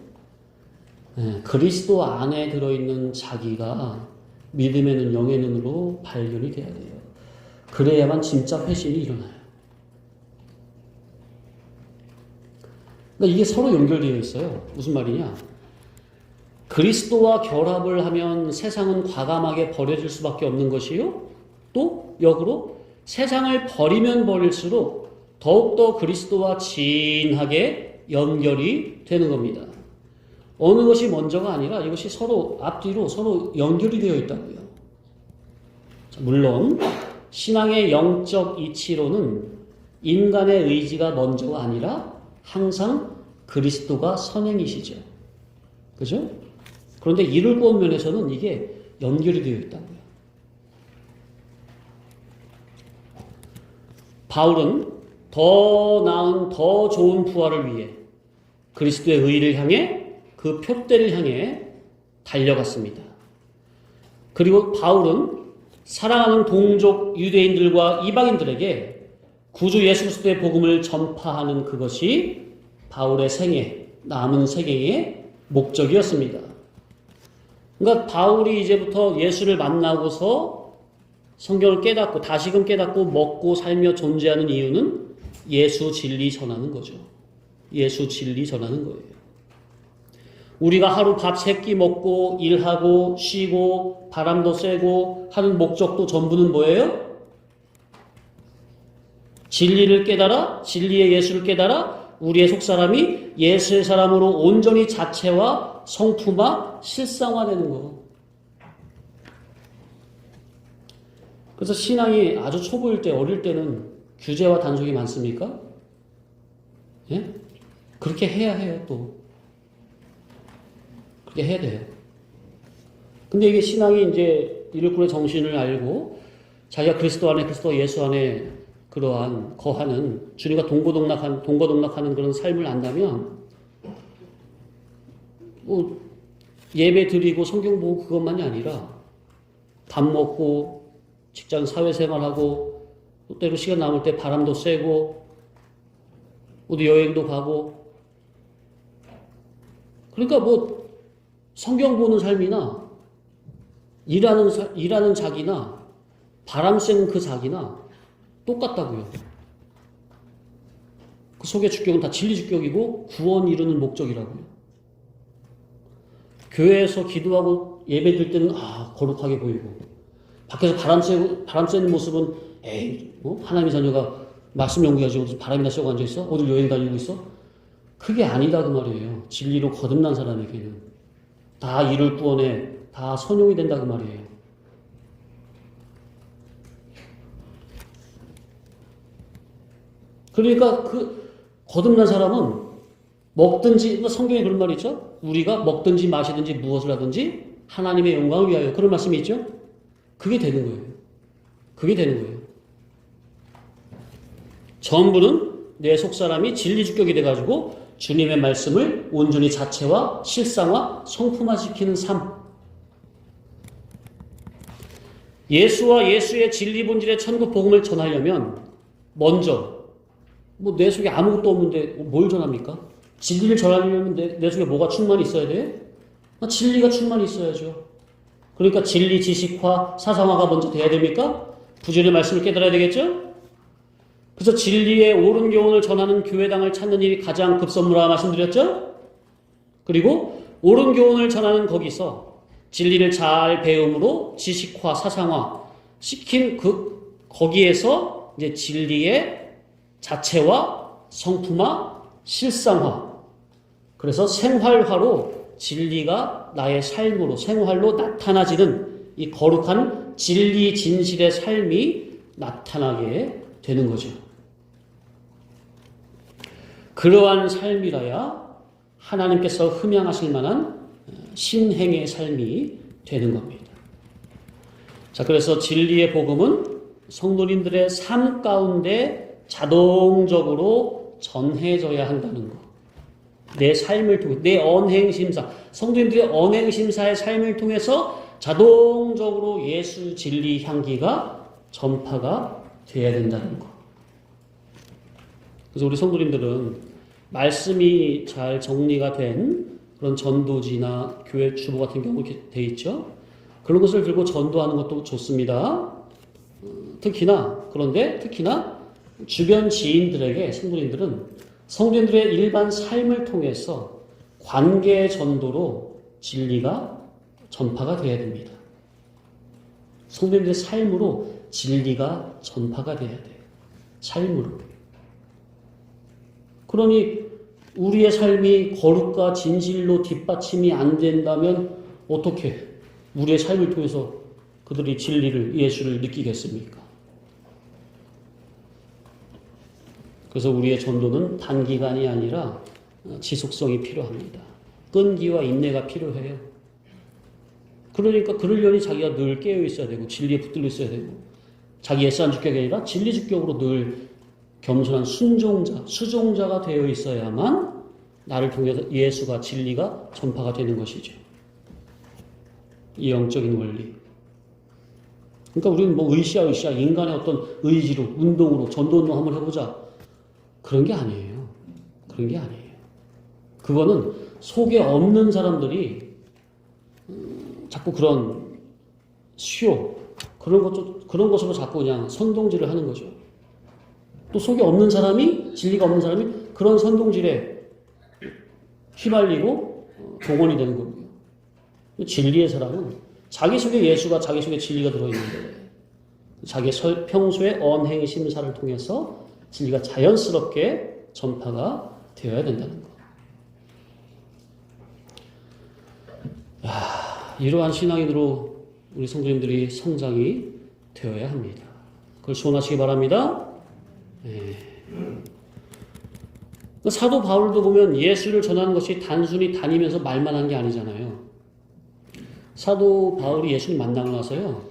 네, 그리스도 안에 들어있는 자기가 믿음의 눈, 영의 눈으로 발견이 돼야 돼요. 그래야만 진짜 회심이 일어나요. 그러니까 이게 서로 연결되어 있어요. 무슨 말이냐? 그리스도와 결합을 하면 세상은 과감하게 버려질 수밖에 없는 것이요. 또 역으로 세상을 버리면 버릴수록 더욱더 그리스도와 진하게 연결이 되는 겁니다. 어느 것이 먼저가 아니라 이것이 서로 앞뒤로 서로 연결이 되어 있다고요. 물론 신앙의 영적 이치로는 인간의 의지가 먼저가 아니라 항상 그리스도가 선행이시죠. 그죠? 그런데 이를 본 면에서는 이게 연결이 되어 있다고요. 바울은 더 나은, 더 좋은 부활을 위해 그리스도의 의를 향해 그 표대를 향해 달려갔습니다. 그리고 바울은 사랑하는 동족 유대인들과 이방인들에게 구주 예수 그리스도의 복음을 전파하는 그것이 바울의 생애, 남은 생애의 목적이었습니다. 그러니까 바울이 이제부터 예수를 만나고서 성경을 깨닫고 다시금 깨닫고 먹고 살며 존재하는 이유는 예수 진리 전하는 거죠. 예수 진리 전하는 거예요. 우리가 하루 밥 3끼 먹고 일하고 쉬고 바람도 쐬고 하는 목적도 전부는 뭐예요? 진리를 깨달아, 진리의 예수를 깨달아 우리의 속사람이 예수의 사람으로 온전히 자체와 성품화, 실상화되는 거. 그래서 신앙이 아주 초보일 때, 어릴 때는 규제와 단속이 많습니까? 예? 그렇게 해야 해요, 또. 그렇게 해야 돼요. 근데 이게 신앙이 이제 일꾼의 정신을 알고 자기가 그리스도 안에, 그리스도 예수 안에 그러한 거하는 주님과 동거동락하는 그런 삶을 안다면 뭐 예배 드리고 성경 보고 그것만이 아니라 밥 먹고 직장 사회생활하고 또 때로 시간 남을 때 바람도 쐬고 어디 여행도 가고 그러니까 뭐 성경 보는 삶이나 일하는 자기나 바람 쐬는 그 자기나 똑같다고요. 그 속의 주격은 다 진리 주격이고 구원 이루는 목적이라고요. 교회에서 기도하고 예배 드릴 때는 거룩하게 보이고, 밖에서 바람 쐬는 모습은 에이, 하나님의 자녀가 말씀 연구해가지고 무슨 바람이나 쐬고 앉아있어? 어딜 여행 다니고 있어? 그게 아니다 그 말이에요. 진리로 거듭난 사람에게는 다 이를 구원해, 다 선용이 된다 그 말이에요. 그러니까 그 거듭난 사람은 먹든지, 성경에 그런 말이 있죠? 우리가 먹든지 마시든지 무엇을 하든지 하나님의 영광을 위하여, 그런 말씀이 있죠? 그게 되는 거예요. 그게 되는 거예요. 전부는 내 속사람이 진리주격이 돼가지고 주님의 말씀을 온전히 자체와 실상화, 성품화시키는 삶. 예수와 예수의 진리 본질의 천국 복음을 전하려면 먼저 내 속에 아무것도 없는데 뭘 전합니까? 진리를 전하려면 내 속에 뭐가 충만히 있어야 돼? 진리가 충만히 있어야죠. 그러니까 진리 지식화, 사상화가 먼저 돼야 됩니까? 구절의 말씀을 깨달아야 되겠죠? 그래서 진리의 옳은 교훈을 전하는 교회당을 찾는 일이 가장 급선무라 말씀드렸죠? 그리고 옳은 교훈을 전하는 거기서 진리를 잘 배움으로 지식화, 사상화 시킨 거기에서 이제 진리의 자체화, 성품화, 실상화. 그래서 생활화로 진리가 나의 삶으로, 생활로 나타나지는 이 거룩한 진리, 진실의 삶이 나타나게 되는 거죠. 그러한 삶이라야 하나님께서 흠양하실 만한 신행의 삶이 되는 겁니다. 자, 그래서 진리의 복음은 성도님들의 삶 가운데 자동적으로 전해져야 한다는 거. 내 삶을 통해, 내 언행심사, 성도님들의 언행심사의 삶을 통해서 자동적으로 예수 진리 향기가 전파가 돼야 된다는 거. 그래서 우리 성도님들은 말씀이 잘 정리가 된 그런 전도지나 교회 주보 같은 경우 이렇게 돼 있죠. 그런 것을 들고 전도하는 것도 좋습니다. 그런데 특히나 주변 지인들에게 성도님들의 일반 삶을 통해서 관계 전도로 진리가 전파가 돼야 됩니다. 성도님들의 삶으로 진리가 전파가 돼야 돼요. 삶으로. 그러니 우리의 삶이 거룩과 진실로 뒷받침이 안 된다면 어떻게 우리의 삶을 통해서 그들이 진리를, 예수를 느끼겠습니까? 그래서 우리의 전도는 단기간이 아니라 지속성이 필요합니다. 끈기와 인내가 필요해요. 그러니까 그러려니 자기가 늘 깨어 있어야 되고 진리에 붙들려 있어야 되고 자기 애쓰한 주격이 아니라 진리 주격으로 늘 겸손한 수종자가 되어 있어야만 나를 통해서 예수가, 진리가 전파가 되는 것이죠. 이 영적인 원리. 그러니까 우리는 으쌰 인간의 어떤 의지로, 운동으로 전도운동 한번 해보자. 그런 게 아니에요. 그런 게 아니에요. 그거는 속에 없는 사람들이 자꾸 그런 그런 것으로 자꾸 그냥 선동질을 하는 거죠. 또 속에 없는 사람이, 진리가 없는 사람이 그런 선동질에 휘말리고 동원이 되는 거고요. 진리의 사람은 자기 속에 예수가, 자기 속에 진리가 들어있는데 자기 평소의 언행 심사를 통해서 진리가 자연스럽게 전파가 되어야 된다는 거. 이러한 신앙인으로 우리 성도님들이 성장이 되어야 합니다. 그걸 소원하시기 바랍니다. 사도 바울도 보면 예수를 전하는 것이 단순히 다니면서 말만 한 게 아니잖아요. 사도 바울이 예수님 만나고 나서요,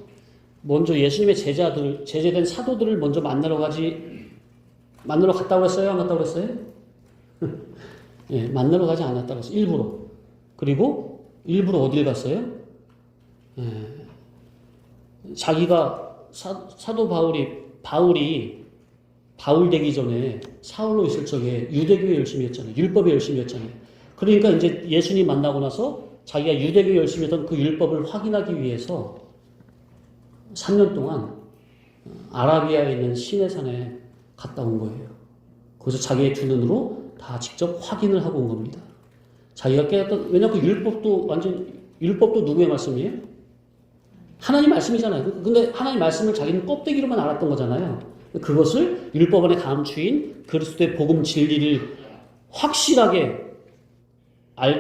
먼저 예수님의 제자된 사도들을 먼저 만나러 갔다고 했어요? 안 갔다고 했어요? 만나러 가지 않았다고 했어요. 일부러. 그리고 일부러 어딜 갔어요? 자기가 사도 바울이 바울 되기 전에 사울로 있을 적에 유대교에 열심히 했잖아요. 율법에 열심히 했잖아요. 그러니까 이제 예수님 만나고 나서 자기가 유대교에 열심히 했던 그 율법을 확인하기 위해서 3년 동안 아라비아에 있는 시내산에 갔다 온 거예요. 거기서 자기의 두 눈으로 다 직접 확인을 하고 온 겁니다. 자기가 깨닫던, 왜냐면 그 율법도 누구의 말씀이에요? 하나님 말씀이잖아요. 근데 하나님 말씀을 자기는 껍데기로만 알았던 거잖아요. 그것을 율법 안에 감추인 그리스도의 복음 진리를 확실하게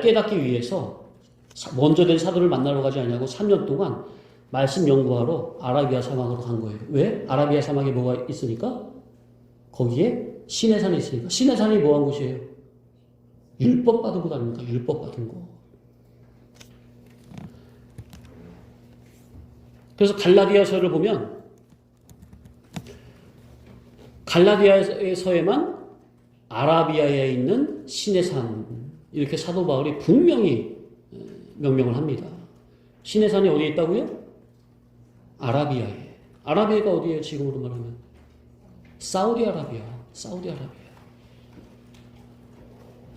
깨닫기 위해서 먼저 된 사도를 만나러 가지 않냐고 3년 동안 말씀 연구하러 아라비아 사막으로 간 거예요. 왜? 아라비아 사막에 뭐가 있으니까? 거기에 시내산이 있으니까. 시내산이 뭐한 곳이에요? 율법 받은 곳 아닙니까? 율법 받은 곳. 그래서 갈라디아서를 보면 갈라디아서에만 아라비아에 있는 시내산 이렇게 사도 바울이 분명히 명명을 합니다. 시내산이 어디에 있다고요? 아라비아에. 아라비아가 어디예요? 지금으로 말하면 사우디아라비아.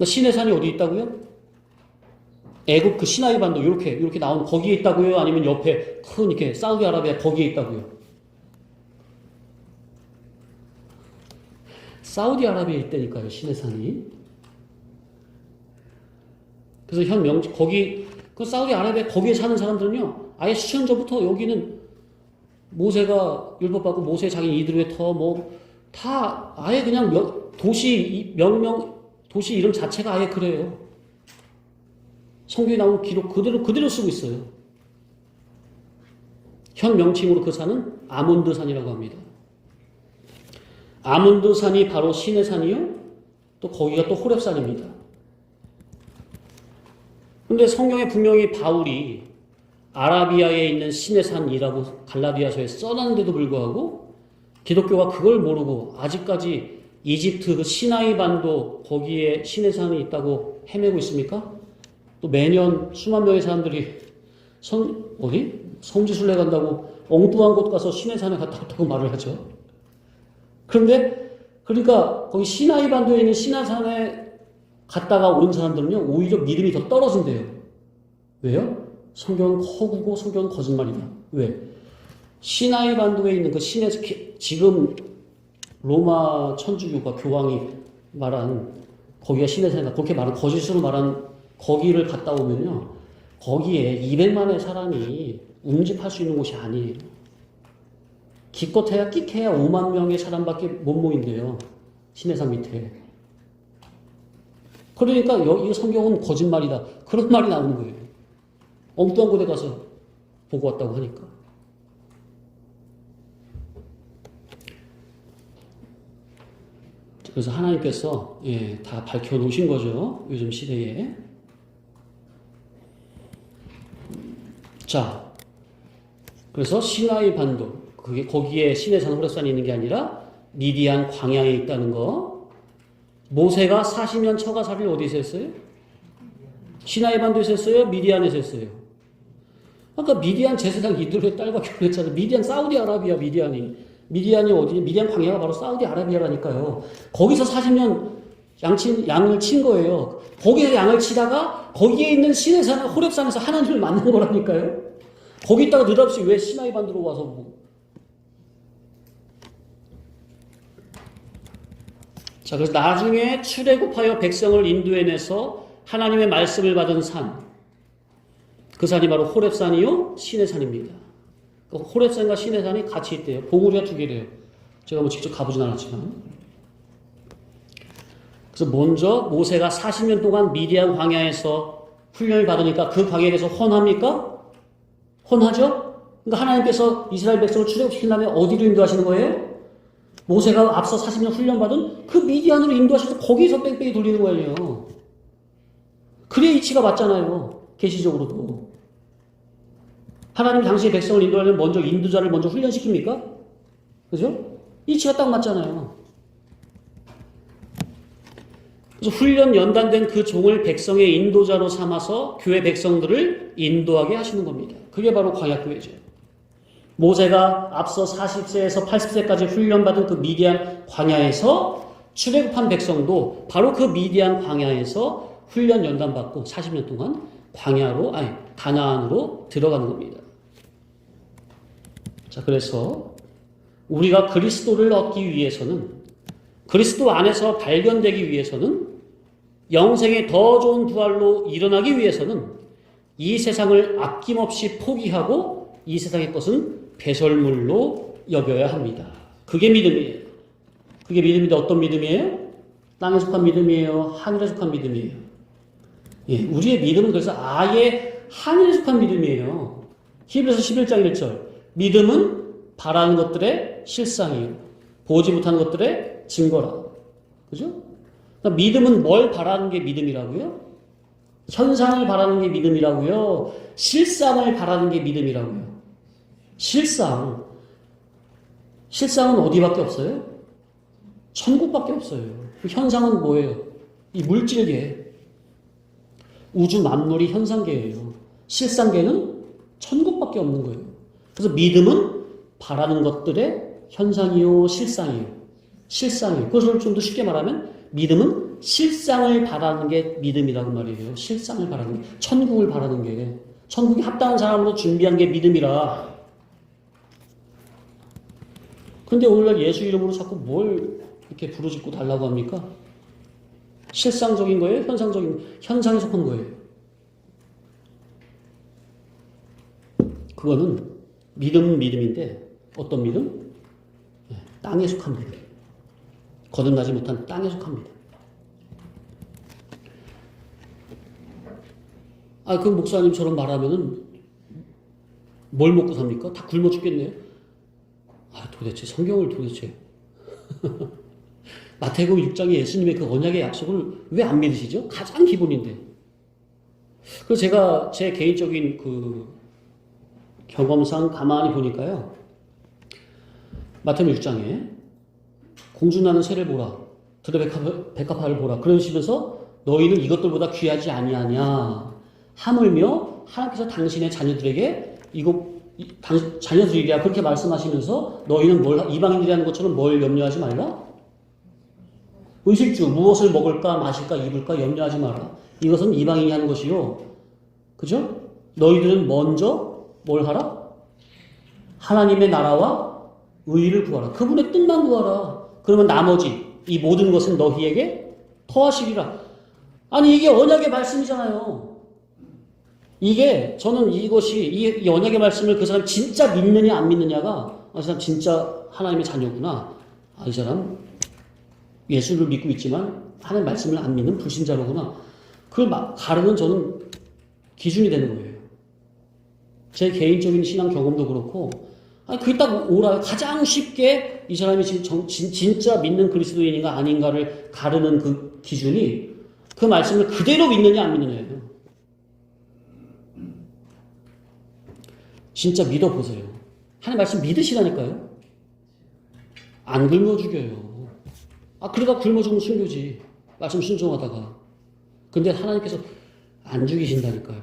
시내산이 어디 있다고요? 애국 그 시나이 반도 이렇게 나온 거기에 있다고요? 아니면 옆에 큰 이렇게 사우디아라비아 거기에 있다고요? 사우디아라비아에 있다니까요, 시내산이. 그래서 그 사우디아라비아 거기에 사는 사람들은요, 아예 수천 전부터 여기는 모세가 율법 받고 모세 자기 이드로의 다 아예 그냥 도시 이름 자체가 아예 그래요. 성경에 나온 기록 그대로 쓰고 있어요. 현 명칭으로 그 산은 아몬드 산이라고 합니다. 아몬드 산이 바로 시내산이요. 또 거기가 또 호렙산입니다. 근데 성경에 분명히 바울이 아라비아에 있는 시내산이라고 갈라디아서에 써놨는데도 불구하고 기독교가 그걸 모르고 아직까지 이집트 그 시나이 반도 거기에 시내산이 있다고 헤매고 있습니까? 또 매년 수만 명의 사람들이 성지순례 간다고 엉뚱한 곳 가서 시내산에 갔다 왔다고 말을 하죠. 그러니까 거기 시나이 반도에 있는 시내산에 갔다가 온 사람들은요, 오히려 믿음이 더 떨어진대요. 왜요? 성경은 허구고 성경은 거짓말이다. 왜? 시나이 반도에 있는 그 지금 로마 천주교가 교황이 말한 거기가 시내산이다. 그렇게 말한 거짓으로 말한 거기를 갔다 오면요, 거기에 200만의 사람이 운집할 수 있는 곳이 아니에요. 기껏해야 끼해야 5만 명의 사람밖에 못 모인대요. 시내산 밑에. 그러니까 이 성경은 거짓말이다. 그런 말이 나오는 거예요. 엉뚱한 곳에 가서 보고 왔다고 하니까. 그래서 하나님께서 다 밝혀놓으신 거죠. 요즘 시대에. 자, 그래서 시나이 반도, 거기에 시내산 호렙산이 있는 게 아니라 미디안 광야에 있다는 거. 모세가 40년 처가살이를 어디서 했어요? 시나이 반도에서 했어요? 미디안에서 했어요? 아까 미디안 제사장 이들의 딸과 결혼했잖아요. 미디안 사우디아라비아 미디안이 어디? 미디안 광야가 바로 사우디아라비아라니까요. 거기서 40년 양을 친 거예요. 거기서 양을 치다가 거기에 있는 시내산 호렙산에서 하나님을 만난 거라니까요. 거기 있다가 느닷없이 왜 시나이 반도로 와서 뭐. 자, 그래서 나중에 출애굽하여 백성을 인도해내서 하나님의 말씀을 받은 산, 그 산이 바로 호렙산이요 시내산입니다. 호렙산과 시내산이 같이 있대요. 봉우리가 2개래요. 제가 뭐 직접 가보진 않았지만. 그래서 먼저 모세가 40년 동안 미디안 광야에서 훈련을 받으니까 그 광야에서 헌합니까? 헌하죠? 그러니까 하나님께서 이스라엘 백성을 출애굽시킨 다음에 어디로 인도하시는 거예요? 모세가 앞서 40년 훈련받은 그 미디안으로 인도하셔서 거기서 뺑뺑이 돌리는 거예요. 그래야 이치가 맞잖아요. 계시적으로도. 하나님 당시에 백성을 인도하려면 먼저 인도자를 먼저 훈련시킵니까? 그죠? 이치가 딱 맞잖아요. 그래서 훈련 연단된 그 종을 백성의 인도자로 삼아서 교회 백성들을 인도하게 하시는 겁니다. 그게 바로 광야교회죠. 모세가 앞서 40세에서 80세까지 훈련받은 그 미디안 광야에서 출애굽한 백성도 바로 그 미디안 광야에서 훈련 연단받고 40년 동안 가나안으로 들어가는 겁니다. 자, 그래서 우리가 그리스도를 얻기 위해서는, 그리스도 안에서 발견되기 위해서는 영생의 더 좋은 부활로 일어나기 위해서는 이 세상을 아낌없이 포기하고 이 세상의 것은 배설물로 여겨야 합니다. 그게 믿음이에요. 그게 믿음인데 어떤 믿음이에요? 땅에 속한 믿음이에요? 하늘에 속한 믿음이에요? 예, 우리의 믿음은 그래서 아예 하늘에 속한 믿음이에요. 히브리서 11장 1절. 믿음은 바라는 것들의 실상이요. 보지 못하는 것들의 증거라. 그죠? 그러니까 믿음은 뭘 바라는 게 믿음이라고요? 현상을 바라는 게 믿음이라고요? 실상을 바라는 게 믿음이라고요? 실상. 실상은 어디밖에 없어요? 천국밖에 없어요. 현상은 뭐예요? 이 물질계. 우주 만물이 현상계예요. 실상계는 천국밖에 없는 거예요. 그래서 믿음은 바라는 것들의 현상이요, 실상이요. 실상이요. 그것을 좀 더 쉽게 말하면 믿음은 실상을 바라는 게 믿음이라고 말이에요. 실상을 바라는 게. 천국을 바라는 게. 천국이 합당한 사람으로 준비한 게 믿음이라. 근데 오늘날 예수 이름으로 자꾸 뭘 이렇게 부르짖고 달라고 합니까? 실상적인 거예요? 현상에 속한 거예요? 그거는 믿음은 믿음인데 어떤 믿음? 땅에 속한 믿음. 거듭나지 못한 땅에 속한 믿음. 그 목사님처럼 말하면은 뭘 먹고 삽니까? 다 굶어 죽겠네요. 도대체 성경을 도대체 마태복음 6장에 예수님의 그 언약의 약속을 왜 안 믿으시죠? 가장 기본인데. 그래서 제가 제 개인적인 그 경험상 가만히 보니까요. 마태복음 6장에 공주나는 새를 보라. 들의 백합화를 보라. 그러시면서 너희는 이것들보다 귀하지 아니하냐. 하물며 하나님께서 당신의 자녀들에게 자녀들이랴 그렇게 말씀하시면서 너희는 이방인들이 하는 것처럼 뭘 염려하지 말라? 의식주 무엇을 먹을까 마실까 입을까 염려하지 마라. 이것은 이방인이 하는 것이요. 그죠? 너희들은 먼저 뭘 하라? 하나님의 나라와 의의를 구하라. 그분의 뜻만 구하라. 그러면 나머지 이 모든 것은 너희에게 더하시리라. 아니 이게 언약의 말씀이잖아요. 이게 저는 이것이 이 언약의 말씀을 그 사람 진짜 믿느냐 안 믿느냐가 이 사람 진짜 하나님의 자녀구나. 이 사람 예수를 믿고 있지만 하나님 말씀을 안 믿는 불신자로구나. 그걸 가르는 저는 기준이 되는 거예요. 제 개인적인 신앙 경험도 그렇고 그게 딱 오라. 가장 쉽게 이 사람이 지금 진짜 믿는 그리스도인인가 아닌가를 가르는 그 기준이 그 말씀을 그대로 믿느냐 안 믿느냐예요. 진짜 믿어보세요. 하나님 말씀 믿으시라니까요. 안 굶어 죽여요. 그러다 굶어 죽으면 순교지. 말씀 순종하다가. 근데 하나님께서 안 죽이신다니까요.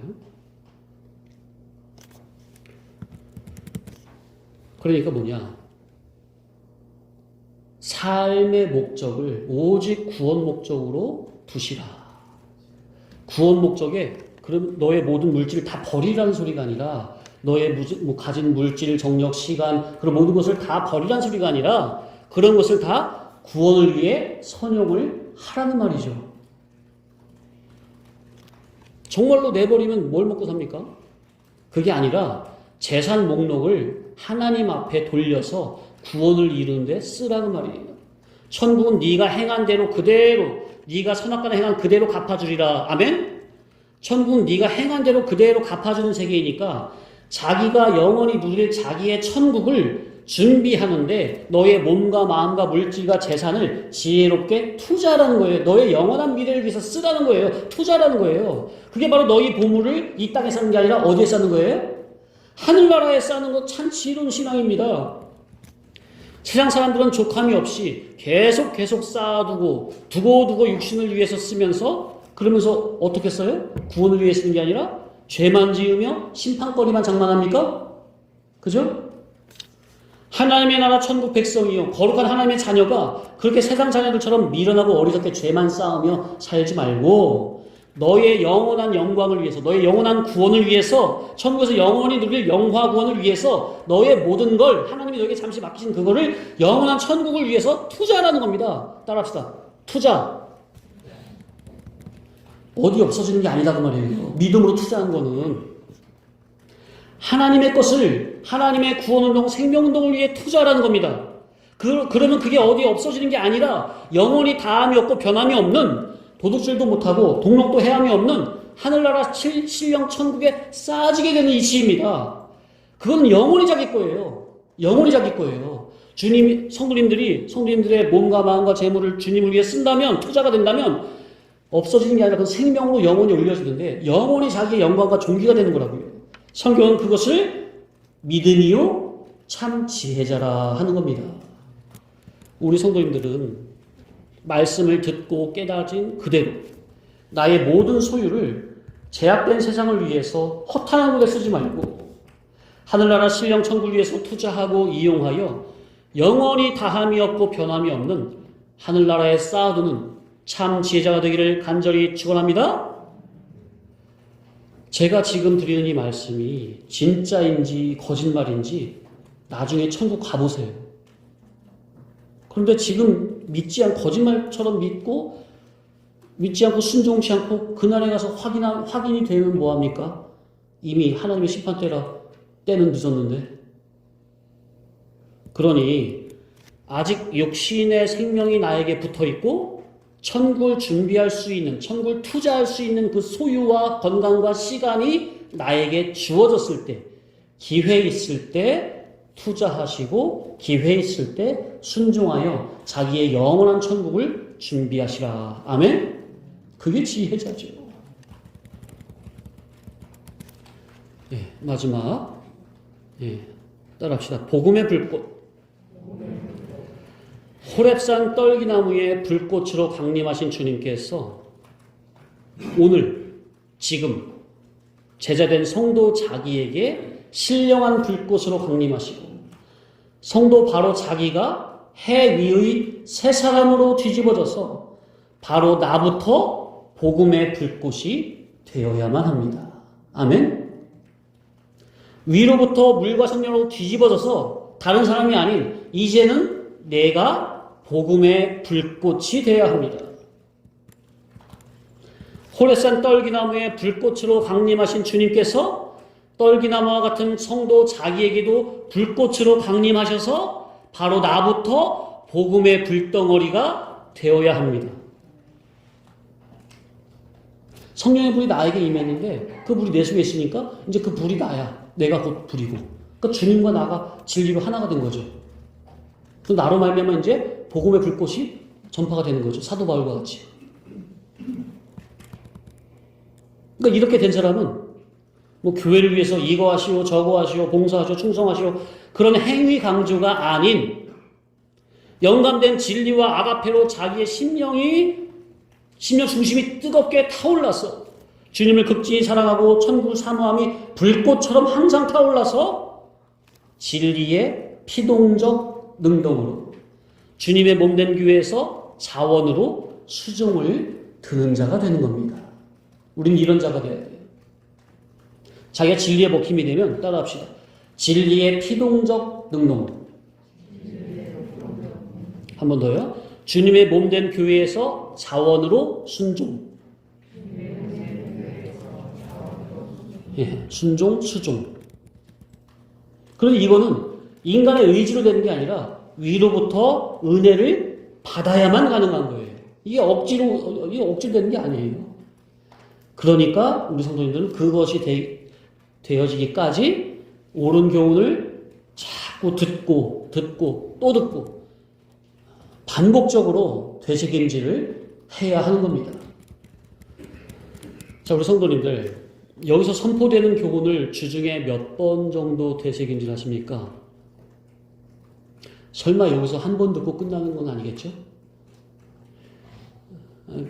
그러니까 뭐냐. 삶의 목적을 오직 구원 목적으로 두시라. 구원 목적에 그럼 너의 모든 물질을 다 버리라는 소리가 아니라 너의 가진 물질, 정력, 시간 그런 모든 것을 다 버리라는 소리가 아니라 그런 것을 다 구원을 위해 선용을 하라는 말이죠. 정말로 내버리면 뭘 먹고 삽니까? 그게 아니라 재산 목록을 하나님 앞에 돌려서 구원을 이루는 데 쓰라는 말이에요. 천국은 네가 행한 대로 그대로 네가 선악과나 행한 그대로 갚아주리라. 아멘? 천국은 네가 행한 대로 그대로 갚아주는 세계이니까 자기가 영원히 누릴 자기의 천국을 준비하는데 너의 몸과 마음과 물질과 재산을 지혜롭게 투자하라는 거예요. 너의 영원한 미래를 위해서 쓰라는 거예요. 투자라는 거예요. 그게 바로 너희 보물을 이 땅에 사는 게 아니라 어디에 사는 거예요? 하늘나라에 쌓는 거 참 지혜로운 신앙입니다. 세상 사람들은 족함이 없이 계속 쌓아두고 두고두고 육신을 위해서 쓰면서 그러면서 어떻게 써요? 구원을 위해 쓰는 게 아니라 죄만 지으며 심판거리만 장만합니까? 그죠? 하나님의 나라 천국 백성이요 거룩한 하나님의 자녀가 그렇게 세상 자녀들처럼 미련하고 어리석게 죄만 쌓으며 살지 말고 너의 영원한 영광을 위해서 너의 영원한 구원을 위해서 천국에서 영원히 누릴 영화 구원을 위해서 너의 모든 걸 하나님이 너에게 잠시 맡기신 그거를 영원한 천국을 위해서 투자하라는 겁니다. 따라합시다. 투자. 어디 없어지는 게 아니다 그 말이에요. 믿음으로 투자한 거는 하나님의 것을 하나님의 구원운동, 생명운동을 위해 투자하라는 겁니다. 그러면 그게 어디 없어지는 게 아니라 영원히 다함이 없고 변함이 없는 도둑질도 못하고 동록도 해함이 없는 하늘나라 신령 천국에 쌓아지게 되는 이치입니다. 그건 영원히 자기 거예요. 영원히 자기 거예요. 성도님들의 몸과 마음과 재물을 주님을 위해 쓴다면, 투자가 된다면 없어지는 게 아니라 그 생명으로 영원히 올려지는데 영원히 자기의 영광과 존귀가 되는 거라고요. 성경은 그것을 믿음이요 참 지혜자라 하는 겁니다. 우리 성도님들은 말씀을 듣고 깨달은 그대로 나의 모든 소유를 제약된 세상을 위해서 허탄한 곳에 쓰지 말고 하늘나라 신령 천국을 위해서 투자하고 이용하여 영원히 다함이 없고 변함이 없는 하늘나라에 쌓아두는 참 지혜자가 되기를 간절히 축원합니다. 제가 지금 드리는 이 말씀이 진짜인지 거짓말인지 나중에 천국 가보세요. 그런데 지금 믿지 않고 거짓말처럼 믿지 않고 순종치 않고 그날에 가서 확인이 되면 뭐합니까? 이미 하나님의 심판 때는 늦었는데. 그러니 아직 육신의 생명이 나에게 붙어있고 천국을 준비할 수 있는, 천국을 투자할 수 있는 그 소유와 건강과 시간이 나에게 주어졌을 때, 기회 있을 때 투자하시고 기회 있을 때 순종하여 자기의 영원한 천국을 준비하시라. 아멘? 그게 지혜자죠. 예, 마지막. 예, 따라합시다. 복음의 불꽃. 호렙산 떨기나무의 불꽃으로 강림하신 주님께서 오늘 지금 제자된 성도 자기에게 신령한 불꽃으로 강림하시고 성도 바로 자기가 해 위의 새 사람으로 뒤집어져서 바로 나부터 복음의 불꽃이 되어야만 합니다. 아멘? 위로부터 물과 성령으로 뒤집어져서 다른 사람이 아닌 이제는 내가 복음의 불꽃이 되어야 합니다. 호렙산 떨기나무의 불꽃으로 강림하신 주님께서 떨기나무와 같은 성도 자기에게도 불꽃으로 강림하셔서 바로 나부터 복음의 불덩어리가 되어야 합니다. 성령의 불이 나에게 임했는데 그 불이 내 속에 있으니까 이제 그 불이 나야. 내가 곧 불이고. 그러니까 주님과 나가 진리로 하나가 된 거죠. 그 나로 말미암아 이제 복음의 불꽃이 전파가 되는 거죠. 사도 바울과 같이. 그러니까 이렇게 된 사람은 뭐 교회를 위해서 이거 하시오, 저거 하시오, 봉사하시오, 충성하시오 그런 행위 강조가 아닌 영감된 진리와 아가페로 자기의 심령 중심이 뜨겁게 타올라서 주님을 극진히 사랑하고 천국을 사모함이 불꽃처럼 항상 타올라서 진리의 피동적 능동으로 주님의 몸된 교회에서 자원으로 수종을 드는 자가 되는 겁니다. 우리는 이런 자가 되어야 돼요. 자기가 진리에 먹힘이 되면 따라합시다. 진리의 피동적 능동으로. 한 번 더요. 주님의 몸된 교회에서 자원으로 순종. 예, 순종, 수종. 그런데 이거는 인간의 의지로 되는 게 아니라 위로부터 은혜를 받아야만 가능한 거예요. 이게 억지로 되는 게 아니에요. 그러니까 우리 성도님들은 그것이 되어지기까지 옳은 교훈을 자꾸 듣고 또 듣고 반복적으로 되새김질을 해야 하는 겁니다. 자, 우리 성도님들 여기서 선포되는 교훈을 주중에 몇 번 정도 되새김질 하십니까? 설마 여기서 한 번 듣고 끝나는 건 아니겠죠?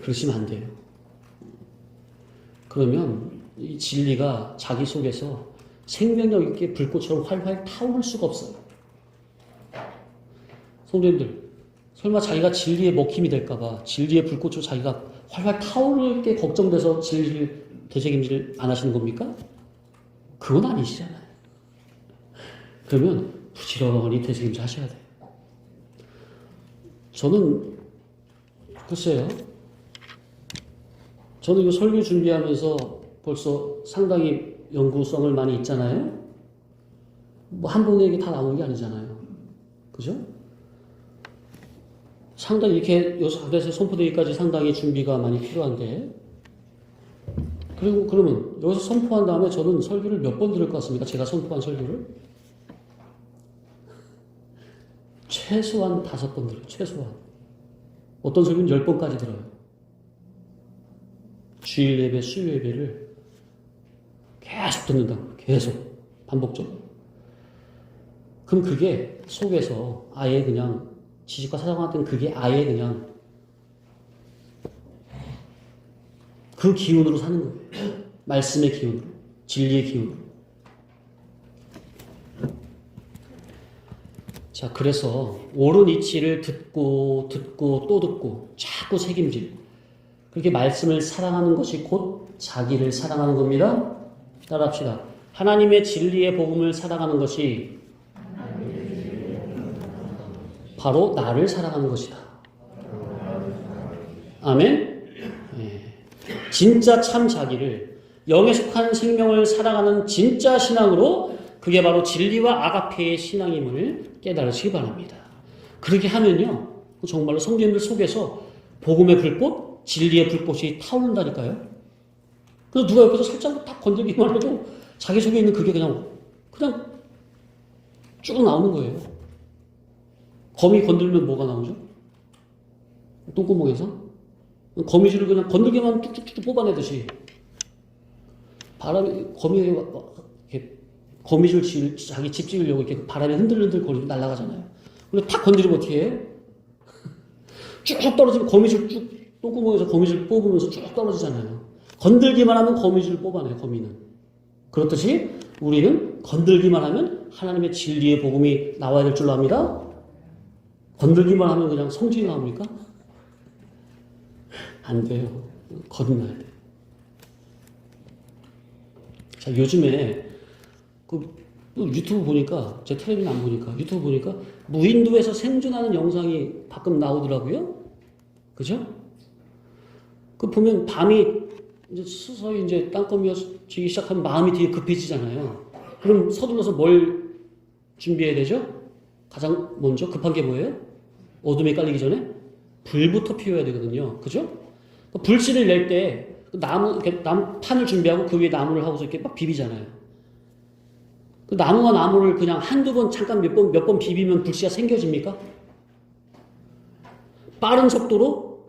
그러시면 안 돼요. 그러면 이 진리가 자기 속에서 생명력 있게 불꽃처럼 활활 타오를 수가 없어요. 성도님들, 설마 자기가 진리에 먹힘이 될까봐 진리의 불꽃으로 자기가 활활 타오를 게 걱정돼서 진리를 되새김질을 안 하시는 겁니까? 그건 아니시잖아요. 그러면 부지런히 되새김질 하셔야 돼요. 저는 글쎄요. 저는 이 설교 준비하면서 벌써 상당히 연구성을 많이 있잖아요. 뭐 한 번에 다 나오는 게 아니잖아요. 그죠? 상당히 이렇게 여기서 선포되기까지 상당히 준비가 많이 필요한데, 그리고 그러면 여기서 선포한 다음에 저는 설교를 몇 번 들을 것 같습니까? 제가 선포한 설교를 최소한 5번 들어요. 최소한. 어떤 설교는 10번까지 들어요. 주일 예배, 수요 예배를 계속 듣는다고. 계속. 반복적으로. 그럼 그게 속에서 아예 그냥 지식과 사상학은 그게 아예 그냥 그 기운으로 사는 거예요. 말씀의 기운으로. 진리의 기운으로. 자, 그래서 옳은 이치를 듣고 또 듣고 자꾸 책임지고 그렇게 말씀을 사랑하는 것이 곧 자기를 사랑하는 겁니다. 따라합시다. 하나님의 진리의 복음을 사랑하는 것이 바로 나를 사랑하는 것이다. 아멘? 네. 진짜 참 자기를 영에 속한 생명을 사랑하는 진짜 신앙으로 그게 바로 진리와 아가페의 신앙임을 깨달으시기 바랍니다. 그렇게 하면요. 정말로 성도님들 속에서 복음의 불꽃, 진리의 불꽃이 타오른다니까요. 그래서 누가 옆에서 살짝 딱 건들기만 해도 자기 속에 있는 그게 그냥 쭉 나오는 거예요. 거미 건들면 뭐가 나오죠? 똥구멍에서? 거미줄을 그냥 건들기만 쭉쭉쭉 뽑아내듯이 바람이 거미줄 자기 집 지으려고 이렇게 바람에 흔들흔들 거리고 날아가잖아요. 근데 탁 건드리면 어떻게 해요? 쭉 떨어지면 거미줄 쭉 똥구멍에서 거미줄 뽑으면서 쭉 떨어지잖아요. 건들기만 하면 거미줄을 뽑아내요. 거미는. 그렇듯이 우리는 건들기만 하면 하나님의 진리의 복음이 나와야 될 줄로 압니다. 건들기만 하면 그냥 성질이 나옵니까? 안 돼요. 거듭나야 돼요. 자, 요즘에 유튜브 보니까, 제 텔레비전 안 보니까, 유튜브 보니까 무인도에서 생존하는 영상이 가끔 나오더라고요. 그죠? 그 보면 밤이 이제 서서히 이제 땅거미가 지기 시작하면 마음이 되게 급해지잖아요. 그럼 서둘러서 뭘 준비해야 되죠? 가장 먼저 급한 게 뭐예요? 어둠이 깔리기 전에 불부터 피워야 되거든요. 그죠? 불씨를 낼 때 판을 준비하고 그 위에 나무를 하고서 이렇게 막 비비잖아요. 그 나무와 나무를 그냥 한두 번 잠깐 몇 번 비비면 불씨가 생겨집니까? 빠른 속도로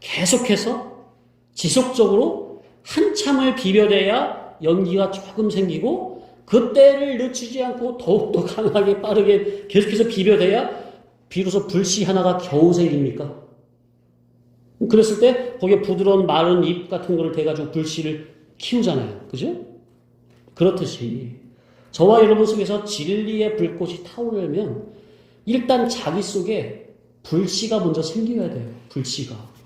계속해서 지속적으로 한참을 비벼대야 연기가 조금 생기고 그때를 늦추지 않고 더욱더 강하게 빠르게 계속해서 비벼대야 비로소 불씨 하나가 겨우 생깁니까? 그랬을 때 거기에 부드러운 마른 잎 같은 거를 대가지고 불씨를 키우잖아요. 그죠? 그렇듯이 저와 여러분 속에서 진리의 불꽃이 타오르려면 일단 자기 속에 불씨가 먼저 생겨야 돼요. 불씨가.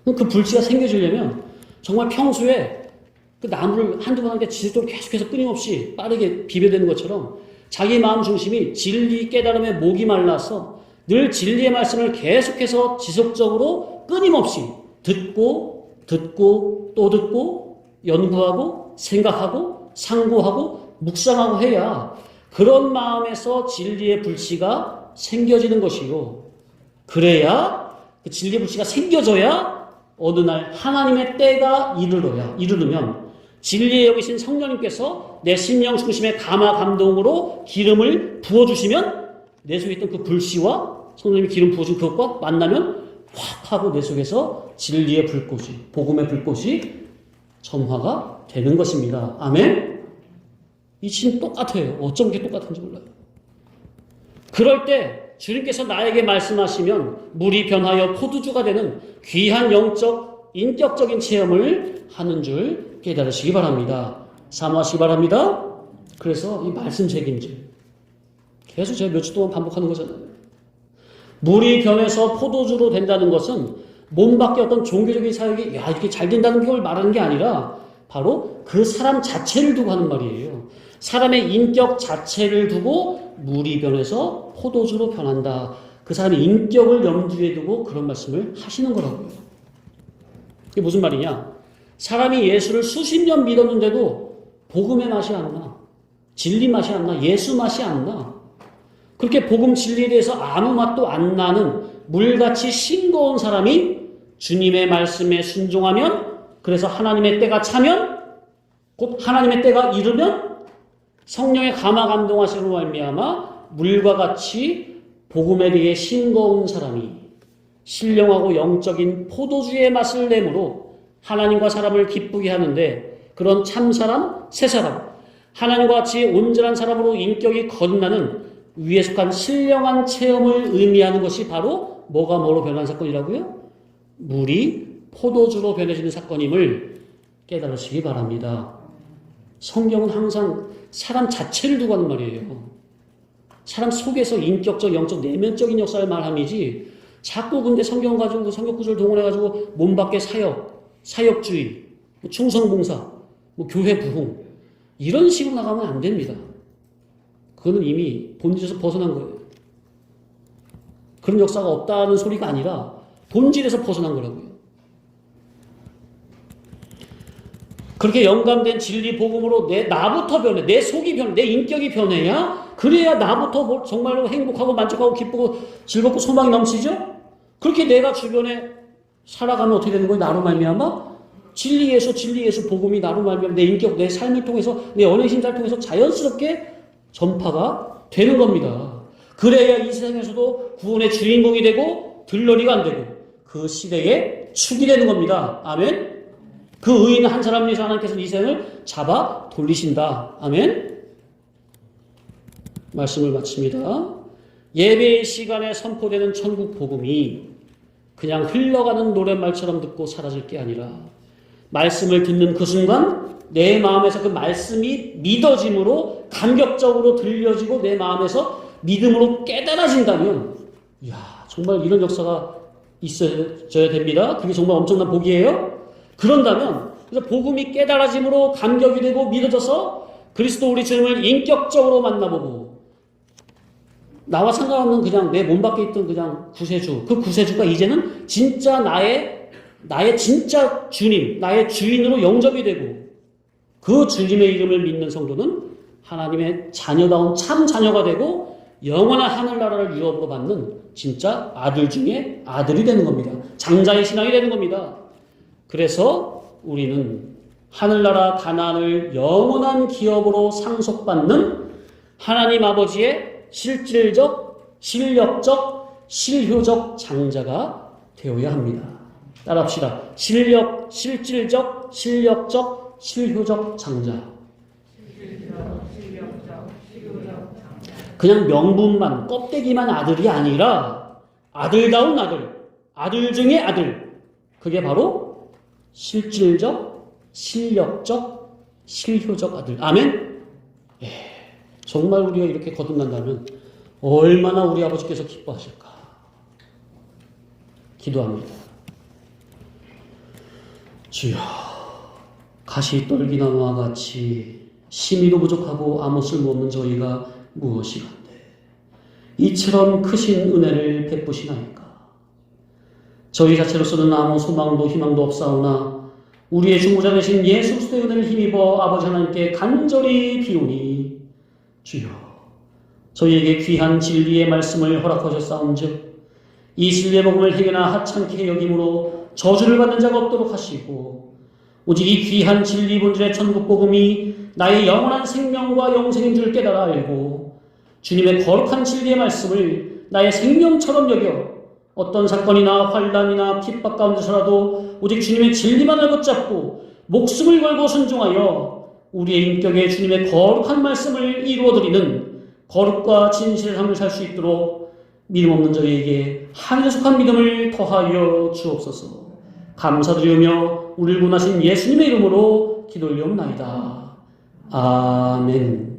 그 불씨가 생겨지려면 정말 평소에 그 나무를 한두 번 하는데 지속적으로 계속해서 끊임없이 빠르게 비벼대는 것처럼 자기 마음 중심이 진리 깨달음에 목이 말라서 늘 진리의 말씀을 계속해서 지속적으로 끊임없이 듣고 또 듣고 연구하고 생각하고 상고하고 묵상하고 해야 그런 마음에서 진리의 불씨가 생겨지는 것이요. 그래야 그 진리의 불씨가 생겨져야 어느 날 하나님의 때가 이르르면 진리에 여기신 성령님께서 내 심령 중심의 감화 감동으로 기름을 부어주시면 내 속에 있던 그 불씨와 성령님이 기름 부어준 그것과 만나면 확 하고 내 속에서 진리의 불꽃이, 복음의 불꽃이 점화가 되는 것입니다. 아멘? 이 신 똑같아요. 어쩜 이렇게 똑같은지 몰라요. 그럴 때 주님께서 나에게 말씀하시면 물이 변하여 포도주가 되는 귀한 영적, 인격적인 체험을 하는 줄 깨달으시기 바랍니다. 사모하시기 바랍니다. 그래서 이 말씀 책임질. 계속 제가 며칠 동안 반복하는 거잖아요. 물이 변해서 포도주로 된다는 것은 몸 밖에 어떤 종교적인 사역이 이렇게 잘 된다는 걸 말하는 게 아니라 바로 그 사람 자체를 두고 하는 말이에요. 사람의 인격 자체를 두고 물이 변해서 포도주로 변한다. 그 사람의 인격을 염두에 두고 그런 말씀을 하시는 거라고요. 이게 무슨 말이냐? 사람이 예수를 수십 년 믿었는데도 복음의 맛이 안 나. 진리 맛이 안 나. 예수 맛이 안 나. 그렇게 복음 진리에 대해서 아무 맛도 안 나는 물같이 싱거운 사람이 주님의 말씀에 순종하면, 그래서 하나님의 때가 차면, 곧 하나님의 때가 이르면 성령의 감화 감동하심으로 말미암아 물과 같이 복음에 대해 싱거운 사람이 신령하고 영적인 포도주의 맛을 내므로 하나님과 사람을 기쁘게 하는데, 그런 참 사람, 새 사람, 하나님과 같이 온전한 사람으로 인격이 거듭나는 위에 속한 신령한 체험을 의미하는 것이 바로 뭐가 뭐로 변한 사건이라고요? 물이 포도주로 변해지는 사건임을 깨달으시기 바랍니다. 성경은 항상 사람 자체를 두고 하는 말이에요. 사람 속에서 인격적, 영적, 내면적인 역사를 말함이지, 자꾸 근데 성경 가지고 성경 구절을 동원해가지고 몸 밖의 사역, 사역주의, 충성봉사, 교회 부흥, 이런 식으로 나가면 안 됩니다. 그거는 이미 본질에서 벗어난 거예요. 그런 역사가 없다는 소리가 아니라 본질에서 벗어난 거라고요. 그렇게 영감된 진리 복음으로 나부터 변해, 내 속이 변해, 내 인격이 변해야, 그래야 나부터 정말로 행복하고 만족하고 기쁘고 즐겁고 소망이 넘치죠? 그렇게 내가 주변에 살아가면 어떻게 되는 거예요? 나로 말미암아 진리 예수 복음이 나로 말미암아 내 인격, 내 삶을 통해서, 내 언어의 심사를 통해서 자연스럽게 전파가 되는 겁니다. 그래야 이 세상에서도 구원의 주인공이 되고 들러리가 안 되고 그 시대에 축이 되는 겁니다. 아멘. 그 의인 한 사람을 위해서 하나님께서 이 세상을 잡아 돌리신다. 아멘. 말씀을 마칩니다. 예배의 시간에 선포되는 천국 복음이 그냥 흘러가는 노랫말처럼 듣고 사라질 게 아니라, 말씀을 듣는 그 순간 내 마음에서 그 말씀이 믿어짐으로 감격적으로 들려지고 내 마음에서 믿음으로 깨달아진다면, 이야, 정말 이런 역사가 있어야 됩니다. 그게 정말 엄청난 복이에요. 그런다면, 그래서 복음이 깨달아짐으로 감격이 되고 믿어져서 그리스도 우리 주님을 인격적으로 만나보고, 나와 상관없는 그냥 내 몸 밖에 있던 그냥 구세주, 그 구세주가 이제는 진짜 나의 진짜 주님, 나의 주인으로 영접이 되고, 그 주님의 이름을 믿는 성도는 하나님의 자녀다운 참 자녀가 되고 영원한 하늘나라를 유업으로 받는 진짜 아들 중에 아들이 되는 겁니다. 장자의 신앙이 되는 겁니다. 그래서 우리는 하늘나라 가나안을 영원한 기업으로 상속받는 하나님 아버지의 실질적, 실력적, 실효적 장자가 되어야 합니다. 따라합시다. 실질적, 실력적, 실효적 장자. 그냥 명분만, 껍데기만 아들이 아니라 아들다운 아들 중에 아들. 그게 바로 실질적, 실력적, 실효적 아들. 아멘? 정말 우리가 이렇게 거듭난다면 얼마나 우리 아버지께서 기뻐하실까. 기도합니다. 주여, 가시떨기나무와 같이 심의도 부족하고 아무 쓸모없는 저희가 무엇이간데 이처럼 크신 은혜를 베푸시나이까. 저희 자체로서는 아무 소망도 희망도 없사오나 우리의 중보자 되신 예수 그리스도의 은혜를 힘입어 아버지 하나님께 간절히 비오니, 주여, 저희에게 귀한 진리의 말씀을 허락하셨사온즉 이 진리의 복음을 행여나 하찮게 여김으로 저주를 받는 자가 없도록 하시고, 오직 이 귀한 진리 본질의 천국 복음이 나의 영원한 생명과 영생인 줄 깨달아 알고 주님의 거룩한 진리의 말씀을 나의 생명처럼 여겨 어떤 사건이나 환난이나 핍박 가운데서라도 오직 주님의 진리만을 붙잡고 목숨을 걸고 순종하여 우리의 인격에 주님의 거룩한 말씀을 이루어드리는 거룩과 진실의 삶을 살 수 있도록 믿음 없는 저희에게 하늘에 속한 믿음을 더하여 주옵소서. 감사드리며 우리를 구원하신 예수님의 이름으로 기도 올리옵나이다. 아멘.